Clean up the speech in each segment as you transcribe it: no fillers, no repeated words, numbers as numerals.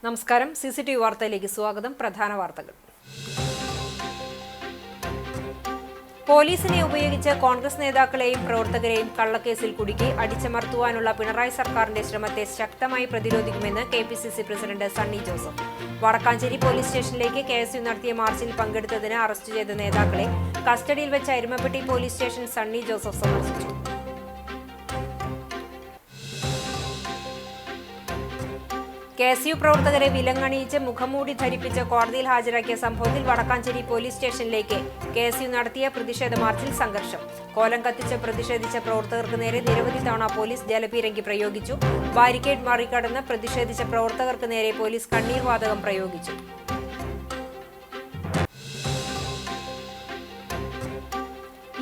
നമസ്കാരം. CCTV വാർത്തയിലേക്ക് സ്വാഗതം. പ്രധാന വാർത്തകൾ. പോലീസിനെ ഉപയോഗിച്ച് കോൺഗ്രസ് നേതാക്കളെയും പ്രവർത്തകരെയും കള്ളക്കേസിൽ കുടുക്കി അടിച്ചമർത്തുവാനുള്ള പിണറായി സർക്കാരിന്റെ ശ്രമത്തെ ശക്തമായി പ്രതിരോധിക്കുമെന്ന് KPCC president Sunny Joseph. Vadakkanchery police സ്റ്റേഷനിലേക്ക് KSU നടത്തിയ മാർച്ചിൽ പങ്കെടുത്തതിന് അറസ്റ്റ് ചെയ്ത നേതാക്കളെ കസ്റ്റഡിയിൽ വെച്ച എരുമപ്പെട്ടി പോലീസ് സ്റ്റേഷൻ സണ്ണി ജോസഫ് സന്ദർശിച്ചു. KSU പ്രവർത്തകരെ വിലങ്ങണിയിച്ച് മുഖംമൂടി ധരിപ്പിച്ച് കോടതിയിൽ ഹാജരാക്കിയ സംഭവത്തിൽ വടക്കാഞ്ചേരി പോലീസ് സ്റ്റേഷനിലേക്ക് KSU നടത്തിയ പ്രതിഷേധ മാർച്ചിൽ സംഘർഷം. കോലം കത്തിച്ച് പ്രതിഷേധിച്ച പ്രവർത്തകർക്ക് നേരെ നിരവധി തവണ പോലീസ് ജലപീരങ്കി പ്രയോഗിച്ചു. ബാരിക്കേഡ് മറികടന്ന് പ്രതിഷേധിച്ച പ്രവർത്തകർക്ക് നേരെ പോലീസ് കണ്ണീർ വാതകം പ്രയോഗിച്ചു.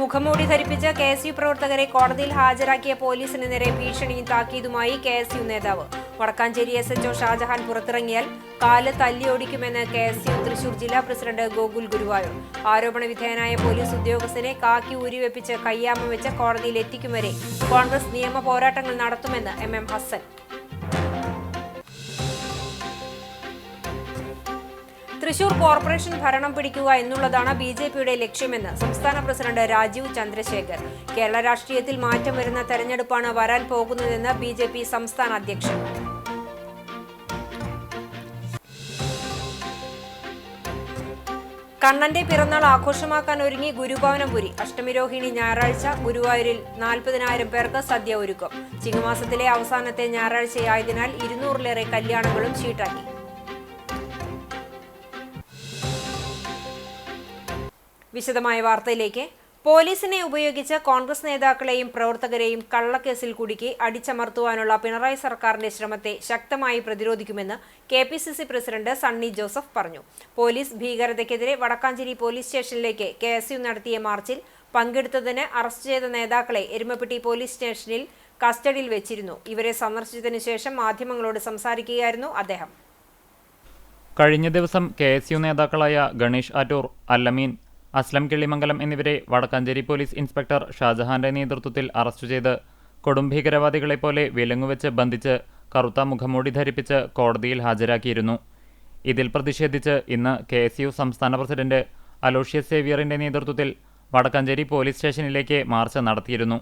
മുഖംമൂടി ധരിപ്പിച്ച് KSU പ്രവർത്തകരെ കോടതിയിൽ ഹാജരാക്കിയ പോലീസിന് നേരെ ഭീഷണിയും താക്കീതുമായി KSU നേതാവ്. വടക്കാഞ്ചേരി SHO ഷാജഹാൻ പുറത്തിറങ്ങിയാൽ കാല് തല്ലിയൊടിക്കുമെന്ന് KSU തൃശൂർ ജില്ലാ പ്രസിഡന്റ് ഗോകുൽ ഗുരുവായൂർ. ആരോപണ വിധേയനായ പോലീസ് ഉദ്യോഗസ്ഥനെ കാക്കി ഊരിവെപ്പിച്ച് കയ്യാമം വെച്ച് കോടതിയിൽ എത്തിക്കും വരെ കോൺഗ്രസ് നിയമ പോരാട്ടങ്ങൾ നടത്തുമെന്ന് MM ഹസൻ. തൃശൂർ കോർപ്പറേഷൻ ഭരണം പിടിക്കുക എന്നുള്ളതാണ് BJPയുടെ ലക്ഷ്യമെന്ന് സംസ്ഥാന പ്രസിഡന്റ് രാജീവ് ചന്ദ്രശേഖർ. കേരള രാഷ്ട്രീയത്തിൽ മാറ്റം വരുന്ന തെരഞ്ഞെടുപ്പാണ് വരാൻ പോകുന്നതെന്ന് BJP സംസ്ഥാന അധ്യക്ഷൻ. കണ്ണന്റെ പിറന്നാൾ ആഘോഷമാക്കാൻ ഒരുങ്ങി ഗുരുഭവനപുരി. അഷ്ടമിരോഹിണി ഞായറാഴ്ച ഗുരുവായൂരിൽ 40,000 പേർക്ക് സദ്യ ഒരുക്കും. ചിങ്ങമാസത്തിലെ അവസാനത്തെ ഞായറാഴ്ചയായതിനാൽ 200-ലേറെ കല്യാണങ്ങളും ഷീട്ടാക്കി. വിശദമായ വാർത്തയിലേക്ക്. പോലീസിനെ ഉപയോഗിച്ച് കോൺഗ്രസ് നേതാക്കളെയും പ്രവർത്തകരെയും കള്ളക്കേസിൽ കുടുക്കി അടിച്ചമർത്തുവാനുള്ള പിണറായി സർക്കാരിന്റെ ശ്രമത്തെ ശക്തമായി പ്രതിരോധിക്കുമെന്ന് KPCC പ്രസിഡന്റ് സണ്ണി ജോസഫ് പറഞ്ഞു. പോലീസ് ഭീകരതയ്ക്കെതിരെ വടക്കാഞ്ചേരി പോലീസ് സ്റ്റേഷനിലേക്ക് KSU നടത്തിയ മാർച്ചിൽ പങ്കെടുത്തതിന് അറസ്റ്റ് ചെയ്ത നേതാക്കളെ എരുമപ്പെട്ടി പോലീസ് സ്റ്റേഷനിൽ കസ്റ്റഡിയിൽ വെച്ചിരുന്നു. ഇവരെ സന്ദർശിച്ചതിനു ശേഷം മാധ്യമങ്ങളോട് സംസാരിക്കുകയായിരുന്നു അദ്ദേഹം. കഴിഞ്ഞ ദിവസം KSU നേതാക്കളായ ഗണേഷ് ആറ്റൂർ, അല്ലമീൻ, അസ്ലം കിള്ളിമംഗലം എന്നിവരെ വടക്കാഞ്ചേരി പോലീസ് ഇൻസ്പെക്ടർ ഷാജഹാന്റെ നേതൃത്വത്തിൽ അറസ്റ്റ് ചെയ്ത് കൊടും ഭീകരവാദികളെപ്പോലെ വിലങ്ങുവെച്ച് ബന്ധിച്ച് കറുത്ത മുഖംമൂടി ധരിപ്പിച്ച് കോടതിയിൽ ഹാജരാക്കിയിരുന്നു. ഇതിൽ പ്രതിഷേധിച്ച് ഇന്ന് KSU സംസ്ഥാന പ്രസിഡന്റ് അലോഷ്യസ് സേവ്യറിന്റെ നേതൃത്വത്തിൽ വടക്കാഞ്ചേരി പോലീസ് സ്റ്റേഷനിലേക്ക് മാർച്ച് നടത്തിയിരുന്നു.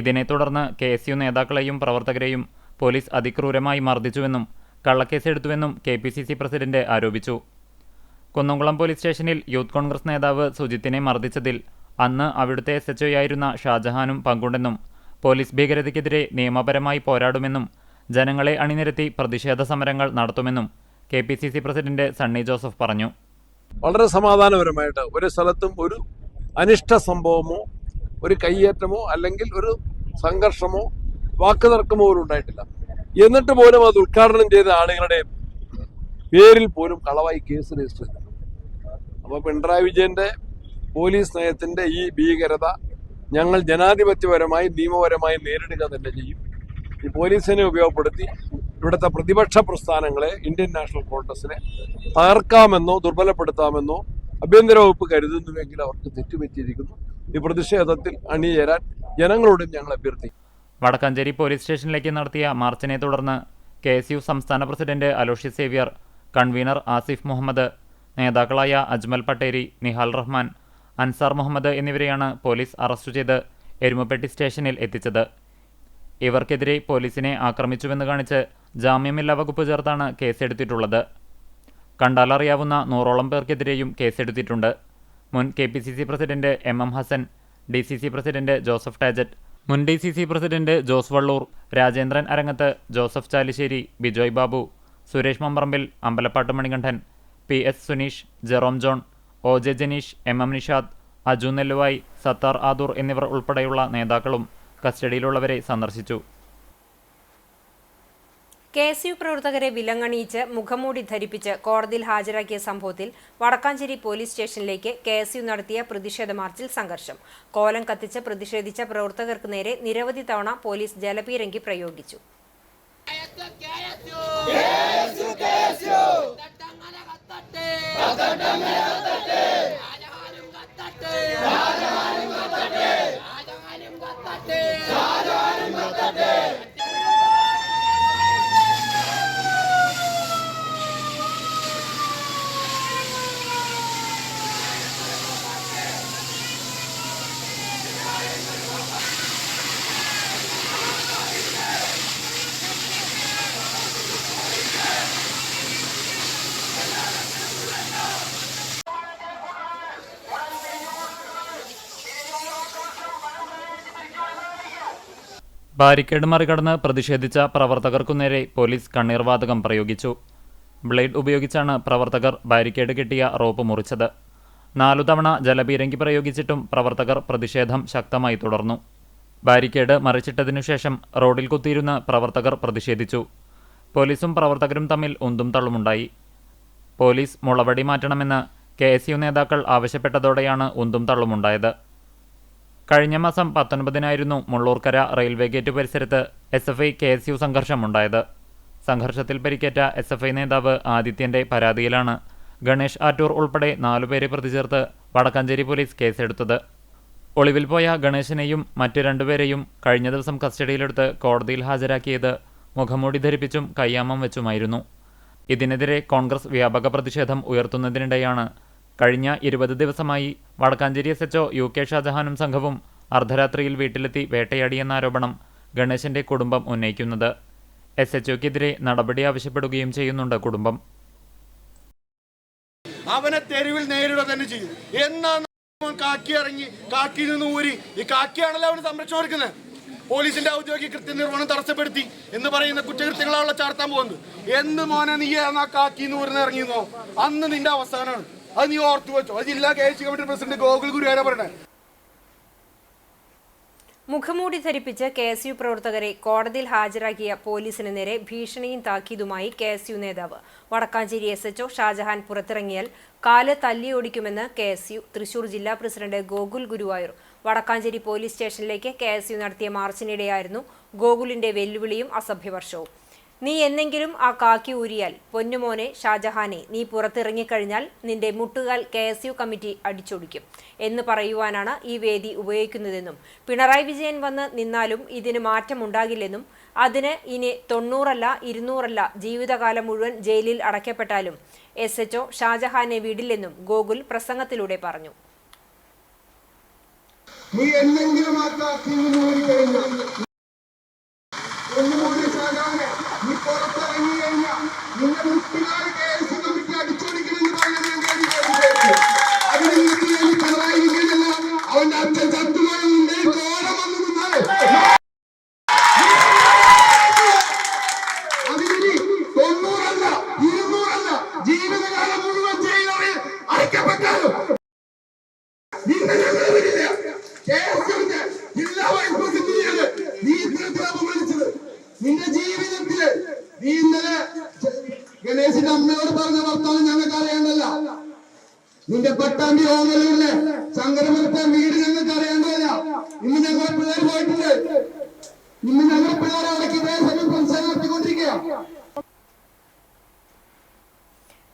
ഇതിനെ തുടർന്ന് KSU നേതാക്കളെയും പ്രവർത്തകരെയും പോലീസ് അതിക്രൂരമായി മർദ്ദിച്ചുവെന്നും കള്ളക്കേസെടുത്തുവെന്നും KPCC പ്രസിഡന്റ് ആരോപിച്ചു. കുന്നംകുളം പോലീസ് സ്റ്റേഷനിൽ യൂത്ത് കോൺഗ്രസ് നേതാവ് സുജിത്തിനെ മർദ്ദിച്ചതിൽ അന്ന് അവിടുത്തെ SHO ആയിരുന്ന ഷാജഹാനും പങ്കുണ്ടെന്നും പോലീസ് ഭീകരതയ്ക്കെതിരെ നിയമപരമായി പോരാടുമെന്നും ജനങ്ങളെ അണിനിരത്തി പ്രതിഷേധ സമരങ്ങൾ നടത്തുമെന്നും KPCC പ്രസിഡന്റ് സണ്ണി ജോസഫ് പറഞ്ഞു. വളരെ സമാധാനപരമായിട്ട് ഒരു സ്ഥലത്തും ഒരു അനിഷ്ട സംഭവമോ ഒരു കയ്യേറ്റമോ അല്ലെങ്കിൽ ഒരു സംഘർഷമോ വാക്കുതർക്കമോ പോലും ഉണ്ടായിട്ടില്ല. എന്നിട്ട് പോലും അത് ഉദ്ഘാടനം ചെയ്ത ആളുകളുടെ പേരിൽ പോലും കളവായി കേസ് രജിസ്റ്റർ ചെയ്തു. അപ്പോൾ പിണറായി വിജയന്റെ പോലീസ് നയത്തിന്റെ ഈ ഭീകരത ഞങ്ങൾ ജനാധിപത്യപരമായി നിയമപരമായി നേരിടുക തന്നെ ചെയ്യും. ഈ പോലീസിനെ ഉപയോഗപ്പെടുത്തി ഇവിടുത്തെ പ്രതിപക്ഷ പ്രസ്ഥാനങ്ങളെ, ഇന്ത്യൻ നാഷണൽ കോൺഗ്രസിനെ തകർക്കാമെന്നോ ദുർബലപ്പെടുത്താമെന്നോ ആഭ്യന്തര വകുപ്പ് കരുതുന്നുവെങ്കിൽ അവർക്ക് തെറ്റുപറ്റിയിരിക്കുന്നു. ഈ പ്രതിഷേധത്തിൽ അണിചേരാൻ ജനങ്ങളോടും ഞങ്ങൾ അഭ്യർത്ഥിക്കും. വടക്കാഞ്ചേരി പോലീസ് സ്റ്റേഷനിലേക്ക് നടത്തിയ മാർച്ചിനെ തുടർന്ന് KSU സംസ്ഥാന പ്രസിഡന്റ് അലോഷ്യസ് സേവ്യർ, കൺവീനർ ആസിഫ് മുഹമ്മദ്, നേതാക്കളായ അജ്മൽ പട്ടേരി, നിഹാൽ റഹ്മാൻ, അൻസാർ മുഹമ്മദ് എന്നിവരെയാണ് പോലീസ് അറസ്റ്റ് ചെയ്ത് എരുമപ്പെട്ടി സ്റ്റേഷനിൽ എത്തിച്ചത്. ഇവർക്കെതിരെ പോലീസിനെ ആക്രമിച്ചുവെന്ന് കാണിച്ച് ജാമ്യമില്ലാ വകുപ്പ് ചേർത്താണ് കേസെടുത്തിട്ടുള്ളത്. കണ്ടാലറിയാവുന്ന 100ഓളം പേർക്കെതിരെയും കേസെടുത്തിട്ടുണ്ട്. മുൻ KPCC president MM Hasan, DCC president Joseph Tajet, മുൻ DCC president Jose Valloor, Rajendran Arangath, Joseph Chalissery, Bijoy Babu, Suresh Mambrambil, Ambalappattu Manikandan, PS Suneesh, Jerome John, OJ Janeesh, MM Nishad, Aju Nelluvayi, Sathar Adoor എന്നിവർ ഉൾപ്പെടെയുള്ള നേതാക്കളും കസ്റ്റഡിയിലുള്ളവരെ സന്ദർശിച്ചു. KSU പ്രവർത്തകരെ വിലങ്ങണിയിച്ച് മുഖംമൂടി ധരിപ്പിച്ച് കോടതിയിൽ ഹാജരാക്കിയ സംഭവത്തിൽ വടക്കാഞ്ചേരി പോലീസ് സ്റ്റേഷനിലേക്ക് KSU നടത്തിയ പ്രതിഷേധ മാർച്ചിൽ സംഘർഷം. കോലം കത്തിച്ച് പ്രതിഷേധിച്ച പ്രവർത്തകർക്ക് നേരെ നിരവധി തവണ പോലീസ് ജലപീരങ്കി പ്രയോഗിച്ചു. ബാരിക്കേഡ് മറികടന്ന് പ്രതിഷേധിച്ച പ്രവർത്തകർക്കു നേരെ പോലീസ് കണ്ണീർവാതകം പ്രയോഗിച്ചു. ബ്ലേഡ് ഉപയോഗിച്ചാണ് പ്രവർത്തകർ ബാരിക്കേഡ് കെട്ടിയ റോപ്പ് മുറിച്ചത്. 4 തവണ ജലപീരങ്കി പ്രയോഗിച്ചിട്ടും പ്രവർത്തകർ പ്രതിഷേധം ശക്തമായി തുടർന്നു. ബാരിക്കേഡ് മറിച്ചിട്ടതിനുശേഷം റോഡിൽ കുത്തിയിരുന്ന് പ്രവർത്തകർ പ്രതിഷേധിച്ചു. പോലീസും പ്രവർത്തകരും തമ്മിൽ ഉന്തും തള്ളുമുണ്ടായി. പോലീസ് മുളവടി മാറ്റണമെന്ന് KSU നേതാക്കൾ ആവശ്യപ്പെട്ടതോടെയാണ് ഉന്തും തള്ളുമുണ്ടായത്. കഴിഞ്ഞ മാസം 19-നായിരുന്നു മുള്ളൂർക്കര റെയിൽവേ ഗേറ്റ് പരിസരത്ത് SFI KSU സംഘർഷമുണ്ടായത്. സംഘർഷത്തിൽ പരിക്കേറ്റ SFI നേതാവ് ആദിത്യന്റെ പരാതിയിലാണ് ഗണേഷ് ആറ്റൂർ ഉൾപ്പെടെ 4 പേരെ പ്രതി ചേർത്ത് വടക്കാഞ്ചേരി പോലീസ് കേസെടുത്തത്. ഒളിവിൽ പോയ ഗണേശനെയും മറ്റ് 2 പേരെയും കഴിഞ്ഞ ദിവസം കസ്റ്റഡിയിലെടുത്ത് കോടതിയിൽ ഹാജരാക്കിയത് മുഖംമൂടി ധരിപ്പിച്ചും കയ്യാമം വെച്ചുമായിരുന്നു. ഇതിനെതിരെ കോൺഗ്രസ് വ്യാപക പ്രതിഷേധം ഉയർത്തുന്നതിനിടെയാണ് കഴിഞ്ഞ 20 ദിവസമായി വടക്കാഞ്ചേരി SHO UK ഷാജഹാനും സംഘവും അർദ്ധരാത്രിയിൽ വീട്ടിലെത്തി വേട്ടയാടിയെന്ന ആരോപണം ഗണേശന്റെ കുടുംബം ഉന്നയിക്കുന്നത്. SHOക്കെതിരെ നടപടി ആവശ്യപ്പെടുകയും ചെയ്യുന്നുണ്ട് കുടുംബം. അവനെ തെരുവിൽ നേരിടുക തന്നെ ചെയ്യും. എന്നാണ് കാക്കി ഇറങ്ങി കാക്കിയിൽ നിന്ന് ഊരി ഈ കാക്കിയാണല്ലോ അവന് സംരക്ഷണം ഒരുക്കുന്നത്. പോലീസിന്റെ ഔദ്യോഗിക കൃത്യനിർവഹണം തടസ്സപ്പെടുത്തി എന്ന് പറയുന്ന കുറ്റകൃത്യങ്ങളാണല്ലോ ചാർത്താൻ പോകുന്നത്. എന്ന് മോനെ നീ ആ കാക്കിന്ന് ഊരിന്ന് ഇറങ്ങിയെന്നോ അന്ന് നിന്റെ അവസാനമാണ്. അത് നീ ഓർത്തു വെച്ചോ. അത് ജില്ലാ KSU കമ്മിറ്റി പ്രസിഡന്റ് ഗോകുൽ ഗുരുവായൂരാ പറയണേ. മുഖംമൂടി ധരിപ്പിച്ച് KSU പ്രവർത്തകരെ കോടതിയിൽ ഹാജരാക്കിയ പോലീസിന് നേരെ ഭീഷണിയും താക്കീതുമായി KSU നേതാവ് വടക്കാഞ്ചേരി SHO ഷാജഹാൻ പുറത്തിറങ്ങിയാൽ കാല് തല്ലിയോടിക്കുമെന്ന് KSU തൃശൂർ ജില്ലാ പ്രസിഡന്റ് ഗോകുൽ ഗുരുവായൂർ വടക്കാഞ്ചേരി പോലീസ് സ്റ്റേഷനിലേക്ക് KSU നടത്തിയ മാർച്ചിനിടെയായിരുന്നു ഗോകുലിന്റെ വെല്ലുവിളിയും അസഭ്യവർഷവും. നീ എന്നെങ്കിലും ആ കാക്കി ഊരിയാൽ പൊന്നുമോനെ ഷാജഹാനെ, നീ പുറത്തിറങ്ങിക്കഴിഞ്ഞാൽ നിന്റെ മുട്ടുകാൽ KSU കമ്മിറ്റി അടിച്ചൊടിക്കും എന്ന് പറയുവാനാണ് ഈ വേദി ഉപയോഗിക്കുന്നതെന്നും പിണറായി വിജയൻ വന്ന് നിന്നാലും ഇതിന് മാറ്റമുണ്ടാകില്ലെന്നും അതിന് ഇനി 90 അല്ല 200 അല്ല ജീവിതകാലം മുഴുവൻ ജയിലിൽ അടയ്ക്കപ്പെട്ടാലും SHO ഷാജഹാനെ വിടില്ലെന്നും ഗോകുൽ പ്രസംഗത്തിലൂടെ പറഞ്ഞു. നീ എന്തെങ്കിലും നീ പുറത്തിറങ്ങി കഴിഞ്ഞാൽ നിന്റെ മുട്ടിനാൾ KSU കമ്മിറ്റി അടിച്ചോടിക്കണമെന്ന് പറയുന്നത് പിണറായി വിജയനല്ല, അവന്റെ അച്ഛൻ ചത്തുപോയുണ്ട് ചോരം വന്നു നിന്നാൽ അതിനി 90 അല്ല 200 അല്ല ജീവിതകാലം മുഴുവൻ ജയിലിൽ അടയ്ക്കപ്പെട്ടാലും നിന്നെ ഞങ്ങൾ വിടില്ല. KSUവിന്റെ ജില്ലാ വൈസ് പ്രസിഡന്റിനെയാണ് നീ ഇത്തരത്തിലാണ് വിളിച്ചത്. നിന്റെ ജീവിതത്തില് നീ ഇന്നലെ ഗണേശിന്റെ അമ്മയോട് പറഞ്ഞ വർത്താനം ഞങ്ങൾക്ക് അറിയേണ്ടല്ല. നിന്റെ പട്ടാമ്പി ഓങ്ങലൂരിലെ ശങ്കരമരത്തെ വീട് ഞങ്ങൾക്ക് അറിയേണ്ടതല്ല. ഇന്ന് ഞങ്ങളെ പിള്ളേർ പോയിട്ടുണ്ട്. ഇന്ന് ഞങ്ങളെ പിള്ളേരെ അടക്കി സംസാരം നടത്തിക്കൊണ്ടിരിക്കുക.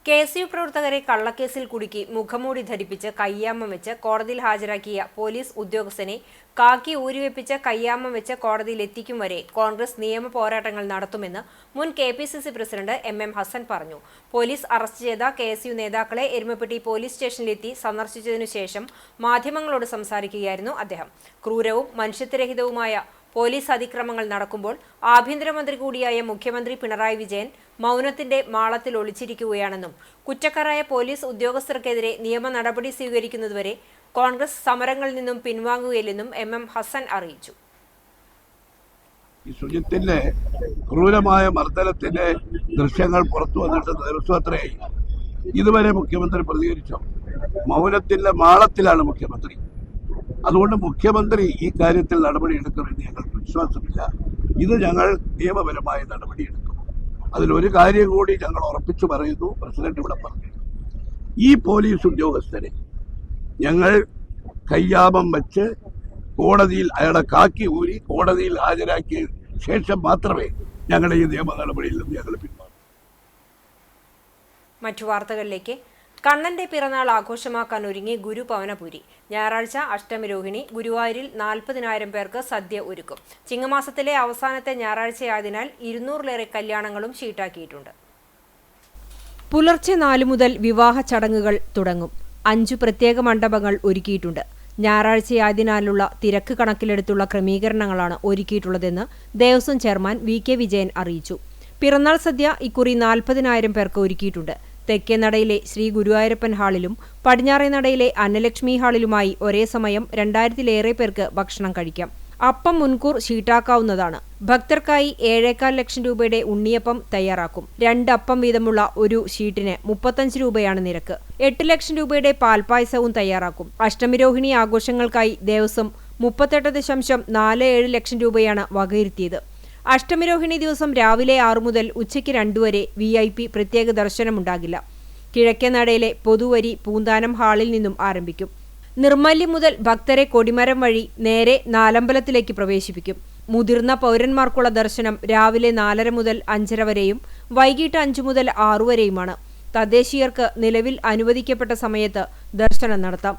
KSU പ്രവർത്തകരെ കള്ളക്കേസിൽ കുടുക്കി മുഖംമൂടി ധരിപ്പിച്ച് കയ്യാമം വെച്ച് കോടതിയിൽ ഹാജരാക്കിയ പോലീസ് ഉദ്യോഗസ്ഥനെ കാക്കി ഊരിവെപ്പിച്ച് കയ്യാമം വെച്ച് കോടതിയിൽ എത്തിക്കും വരെ കോൺഗ്രസ് നിയമ പോരാട്ടങ്ങൾ നടത്തുമെന്ന് മുൻ KPCC പ്രസിഡന്റ് MM ഹസൻ പറഞ്ഞു. പോലീസ് അറസ്റ്റ് ചെയ്ത KSU നേതാക്കളെ എരുമപ്പെട്ടി പോലീസ് സ്റ്റേഷനിലെത്തി സന്ദർശിച്ചതിനു ശേഷം മാധ്യമങ്ങളോട് സംസാരിക്കുകയായിരുന്നു അദ്ദേഹം. ക്രൂരവും മനുഷ്യത്വരഹിതവുമായ പോലീസ് അതിക്രമങ്ങൾ നടക്കുമ്പോൾ ആഭ്യന്തരമന്ത്രി കൂടിയായ മുഖ്യമന്ത്രി പിണറായി വിജയൻ മൗനത്തിന്റെ മാളത്തിൽ ഒളിച്ചിരിക്കുകയാണെന്നും കുറ്റക്കാരായ പോലീസ് ഉദ്യോഗസ്ഥർക്കെതിരെ നിയമ നടപടി സ്വീകരിക്കുന്നതുവരെ കോൺഗ്രസ് സമരങ്ങളിൽ നിന്നും പിൻവാങ്ങുകയില്ലെന്നും MM ഹസൻ അറിയിച്ചു. ഈ സുജിത്തിന്റെ ക്രൂരമായ മർദ്ദനത്തിന്റെ ദൃശ്യങ്ങൾ പുറത്തു വന്നിട്ട് ദിവസം അത്രയായി. ഇതുവരെ മുഖ്യമന്ത്രി പ്രതികരിച്ചോ? മൗനത്തിന്റെ മാളത്തിലാണ് മുഖ്യമന്ത്രി. അതുകൊണ്ട് മുഖ്യമന്ത്രി ഈ കാര്യത്തിൽ നടപടിയെടുക്കുമെന്ന് ഞങ്ങൾക്ക് വിശ്വാസമില്ല. ഇത് ഞങ്ങൾ നിയമപരമായ നടപടിയെടുക്കും. അതിലൊരു കാര്യം കൂടി ഞങ്ങൾ ഉറപ്പിച്ചു പറയുന്നു. പ്രസിഡന്റ് ഇവിടെ പറഞ്ഞു, ഈ പോലീസ് ഉദ്യോഗസ്ഥരെ ഞങ്ങൾ കയ്യാമം വെച്ച് കോടതിയിൽ അയാളെ കാക്കി ഊരി കോടതിയിൽ ഹാജരാക്കിയ ശേഷം മാത്രമേ ഞങ്ങളുടെ ഈ നിയമ നടപടിയിൽ നിന്ന് ഞങ്ങൾ പിന്മാറും. മറ്റു വാർത്തകളിലേക്ക്. കണ്ണന്റെ പിറന്നാൾ ആഘോഷമാക്കാൻ ഒരുങ്ങി ഗുരു പവനപുരി. ഞായറാഴ്ച അഷ്ടമിരോഹിണി. ഗുരുവായൂരിൽ 40,000 പേർക്ക് സദ്യ ഒരുക്കും. ചിങ്ങമാസത്തിലെ അവസാനത്തെ ഞായറാഴ്ചയായതിനാൽ 200-ലേറെ കല്യാണങ്ങളും ഷീട്ടാക്കിയിട്ടുണ്ട്. പുലർച്ചെ 4 മുതൽ വിവാഹ ചടങ്ങുകൾ തുടങ്ങും. 5 പ്രത്യേക മണ്ഡപങ്ങൾ ഒരുക്കിയിട്ടുണ്ട്. ഞായറാഴ്ചയായതിനാലുള്ള തിരക്ക് കണക്കിലെടുത്തുള്ള ക്രമീകരണങ്ങളാണ് ഒരുക്കിയിട്ടുള്ളതെന്ന് ദേവസ്വം ചെയർമാൻ VK വിജയൻ അറിയിച്ചു. പിറന്നാൾ സദ്യ ഇക്കുറി 40,000 പേർക്ക് ഒരുക്കിയിട്ടുണ്ട്. തെക്കേ നടയിലെ ശ്രീ ഗുരുവായൂരപ്പൻ ഹാളിലും പടിഞ്ഞാറേ നടയിലെ അന്നലക്ഷ്മി ഹാളിലുമായി ഒരേ സമയം 2,000-ലേറെ പേർക്ക് ഭക്ഷണം കഴിക്കാം. അപ്പം മുൻകൂർ ഷീട്ടാക്കാവുന്നതാണ്. ഭക്തർക്കായി 7.25 ലക്ഷം രൂപയുടെ ഉണ്ണിയപ്പം തയ്യാറാക്കും. 2 അപ്പം വീതമുള്ള ഒരു ഷീറ്റിന് 35 രൂപയാണ് നിരക്ക്. 8 ലക്ഷം രൂപയുടെ പാൽപ്പായസവും തയ്യാറാക്കും. അഷ്ടമിരോഹിണി ആഘോഷങ്ങൾക്കായി ദേവസ്വം 38.47 ലക്ഷം രൂപയാണ് വകയിരുത്തിയത്. അഷ്ടമിരോഹിണി ദിവസം രാവിലെ 6 മുതൽ ഉച്ചയ്ക്ക് 2 വരെ VIP പ്രത്യേക ദർശനമുണ്ടാകില്ല. കിഴക്കേനടയിലെ പൊതുവരി പൂന്താനം ഹാളിൽ നിന്നും ആരംഭിക്കും. നിർമ്മല്യം മുതൽ ഭക്തരെ കൊടിമരം വഴി നേരെ നാലമ്പലത്തിലേക്ക് പ്രവേശിപ്പിക്കും. മുതിർന്ന പൗരന്മാർക്കുള്ള ദർശനം രാവിലെ 4:30 മുതൽ 5:30 വരെയും വൈകിട്ട് 5 മുതൽ 6 വരെയുമാണ്. തദ്ദേശീയർക്ക് നിലവിൽ അനുവദിക്കപ്പെട്ട സമയത്ത് ദർശനം നടത്താം.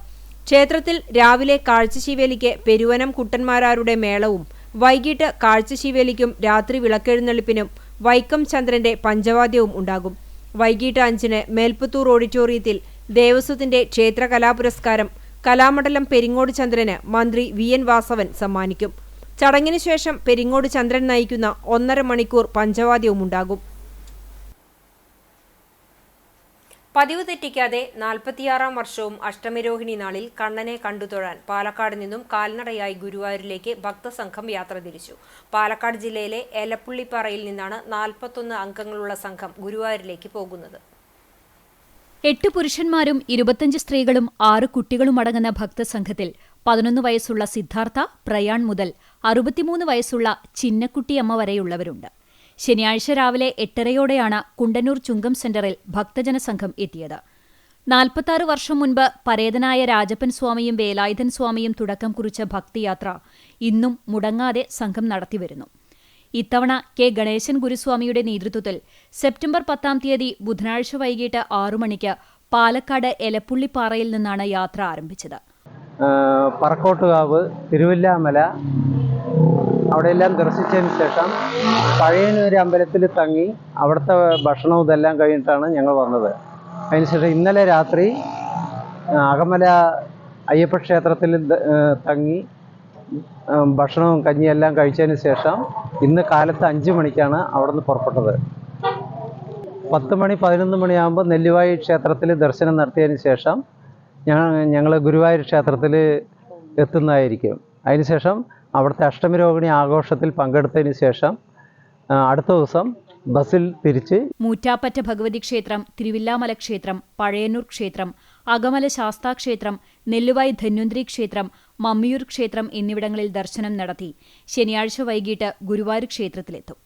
ക്ഷേത്രത്തിൽ രാവിലെ കാഴ്ചശീവേലിക്ക് പെരുവനം കുട്ടന്മാരാരുടെ മേളവും വൈകിട്ട് കാഴ്ചശീവേലിക്കും രാത്രി വിളക്കെഴുന്നള്ളിപ്പിനും വൈക്കം ചന്ദ്രന്റെ പഞ്ചവാദ്യവും ഉണ്ടാകും. വൈകിട്ട് 5-ന് മേൽപ്പത്തൂർ ഓഡിറ്റോറിയത്തിൽ ദേവസ്വത്തിന്റെ ക്ഷേത്ര കലാപുരസ്കാരം കലാമണ്ഡലം പെരിങ്ങോട് ചന്ദ്രന് മന്ത്രി VN വാസവൻ സമ്മാനിക്കും. ചടങ്ങിനു ശേഷം പെരിങ്ങോട് ചന്ദ്രൻ നയിക്കുന്ന 1.5 മണിക്കൂർ പഞ്ചവാദ്യവും ഉണ്ടാകും. പതിവ് തെറ്റിക്കാതെ 46-ാം വർഷവും അഷ്ടമിരോഹിണി നാളിൽ കണ്ണനെ കണ്ടുതൊഴാൻ പാലക്കാട് നിന്നും കാൽനടയായി ഗുരുവായൂരിലേക്ക് ഭക്തസംഘം യാത്ര തിരിച്ചു. പാലക്കാട് ജില്ലയിലെ എലപ്പുള്ളിപ്പാറയിൽ നിന്നാണ് 41 അംഗങ്ങളുള്ള സംഘം ഗുരുവായൂരിലേക്ക് പോകുന്നത്. 8 പുരുഷന്മാരും 25 സ്ത്രീകളും 6 കുട്ടികളുമടങ്ങുന്ന ഭക്തസംഘത്തിൽ 11 വയസ്സുള്ള സിദ്ധാർത്ഥ പ്രയാൺ മുതൽ 63 വയസ്സുള്ള ചിന്നക്കുട്ടിയമ്മ വരെയുള്ളവരുണ്ട്. ശനിയാഴ്ച രാവിലെ 8:30യോടെയാണ് കുണ്ടന്നൂർ ചുങ്കം സെന്ററിൽ ഭക്തജനസംഘം എത്തിയത്. 46 വർഷം മുൻപ് പരേതനായ രാജപ്പൻ സ്വാമിയും വേലായുധൻ സ്വാമിയും തുടക്കം കുറിച്ച ഭക്തിയാത്ര ഇന്നും മുടങ്ങാതെ സംഘം നടത്തിവരുന്നു. ഇത്തവണ കെ ഗണേശൻ ഗുരുസ്വാമിയുടെ നേതൃത്വത്തിൽ സെപ്റ്റംബർ 10-ാം തീയതി ബുധനാഴ്ച വൈകിട്ട് 6 മണിക്ക് പാലക്കാട് എലപ്പുള്ളിപ്പാറയിൽ നിന്നാണ് യാത്ര ആരംഭിച്ചത്. പറക്കോട്ടുകാവ്, തിരുവില്ലാമല അവിടെയെല്ലാം ദർശിച്ചതിന് ശേഷം പഴയനൂർ അമ്പലത്തിൽ തങ്ങി അവിടുത്തെ ഭക്ഷണവും ഇതെല്ലാം കഴിഞ്ഞിട്ടാണ് ഞങ്ങൾ വന്നത്. അതിനുശേഷം ഇന്നലെ രാത്രി അകമല അയ്യപ്പ ക്ഷേത്രത്തിൽ തങ്ങി ഭക്ഷണവും കഞ്ഞിയെല്ലാം കഴിച്ചതിന് ശേഷം ഇന്ന് കാലത്ത് 5 മണിക്കാണ് അവിടെ നിന്ന് പുറപ്പെട്ടത്. 10 മണി 11 മണിയാകുമ്പോൾ നെല്ലുവായി ക്ഷേത്രത്തിൽ ദർശനം നടത്തിയതിന് ശേഷം ഞങ്ങൾ ഗുരുവായൂർ ക്ഷേത്രത്തിൽ എത്തുന്നതായിരിക്കും. അതിനുശേഷം അവിടുത്തെ അഷ്ടമിരോഹിണി ആഘോഷത്തിൽ പങ്കെടുത്തതിന് ശേഷം അടുത്ത ദിവസം ബസ്സിൽ തിരിച്ച് മൂറ്റാപ്പറ്റ ഭഗവതി ക്ഷേത്രം, തിരുവില്ലാമല ക്ഷേത്രം, പഴയന്നൂർ ക്ഷേത്രം, അകമല ശാസ്താ ക്ഷേത്രം, നെല്ലുവായി ധന്വന്തരി ക്ഷേത്രം, മമ്മിയൂർ ക്ഷേത്രം എന്നിവിടങ്ങളിൽ ദർശനം നടത്തി ശനിയാഴ്ച വൈകിട്ട് ഗുരുവായൂർ ക്ഷേത്രത്തിലെത്തും.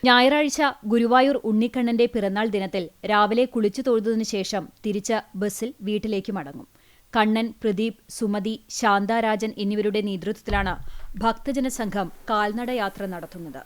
ഞായറാഴ്ച ഗുരുവായൂർ ഉണ്ണിക്കണ്ണന്റെ പിറന്നാൾ ദിനത്തിൽ രാവിലെ കുളിച്ചു തൊഴുതതിനു ശേഷം തിരിച്ച് ബസ്സിൽ വീട്ടിലേക്ക് മടങ്ങും. കണ്ണൻ, പ്രദീപ്, സുമതി, ശാന്താരാജൻ എന്നിവരുടെ നേതൃത്വത്തിലാണ് ഭക്തജനസംഘം കാൽനടയാത്ര നടത്തുന്നത്.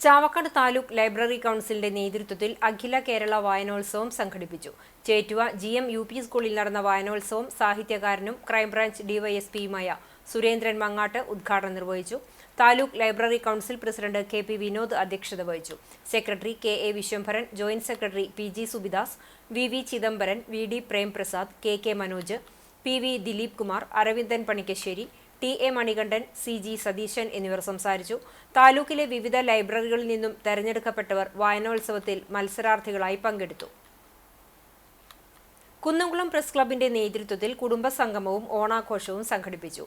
ചാവക്കാട് താലൂക്ക് ലൈബ്രറി കൗൺസിലിന്റെ നേതൃത്വത്തിൽ അഖില കേരള വായനോത്സവം സംഘടിപ്പിച്ചു. ചേറ്റുവ GM UP സ്കൂളിൽ നടന്ന വായനോത്സവം സാഹിത്യകാരനും ക്രൈംബ്രാഞ്ച് DYSPയുമായ സുരേന്ദ്രൻ മങ്ങാട്ട് ഉദ്ഘാടനം നിർവഹിച്ചു. Taluk library council president KP Vinod അധ്യക്ഷത വഹിച്ചു. Secretary KA Viswambharan, joint secretary PG Subidas, VV Chidambaran, VD Premprasad, KK Manoj, PV Dileep Kumar, Aravindan Panikkassery, TA Manikandan, CG Satheesan എന്നിവർ സംസാരിച്ചു. താലൂക്കിലെ വിവിധ ലൈബ്രറികളിൽ നിന്നും തെരഞ്ഞെടുക്കപ്പെട്ടവർ വായനോത്സവത്തിൽ മത്സരാർത്ഥികളായി പങ്കെടുത്തു. കുന്നംകുളം പ്രസ് ക്ലബിന്റെ നേതൃത്വത്തിൽ കുടുംബസംഗമവും ഓണാഘോഷവും സംഘടിപ്പിച്ചു.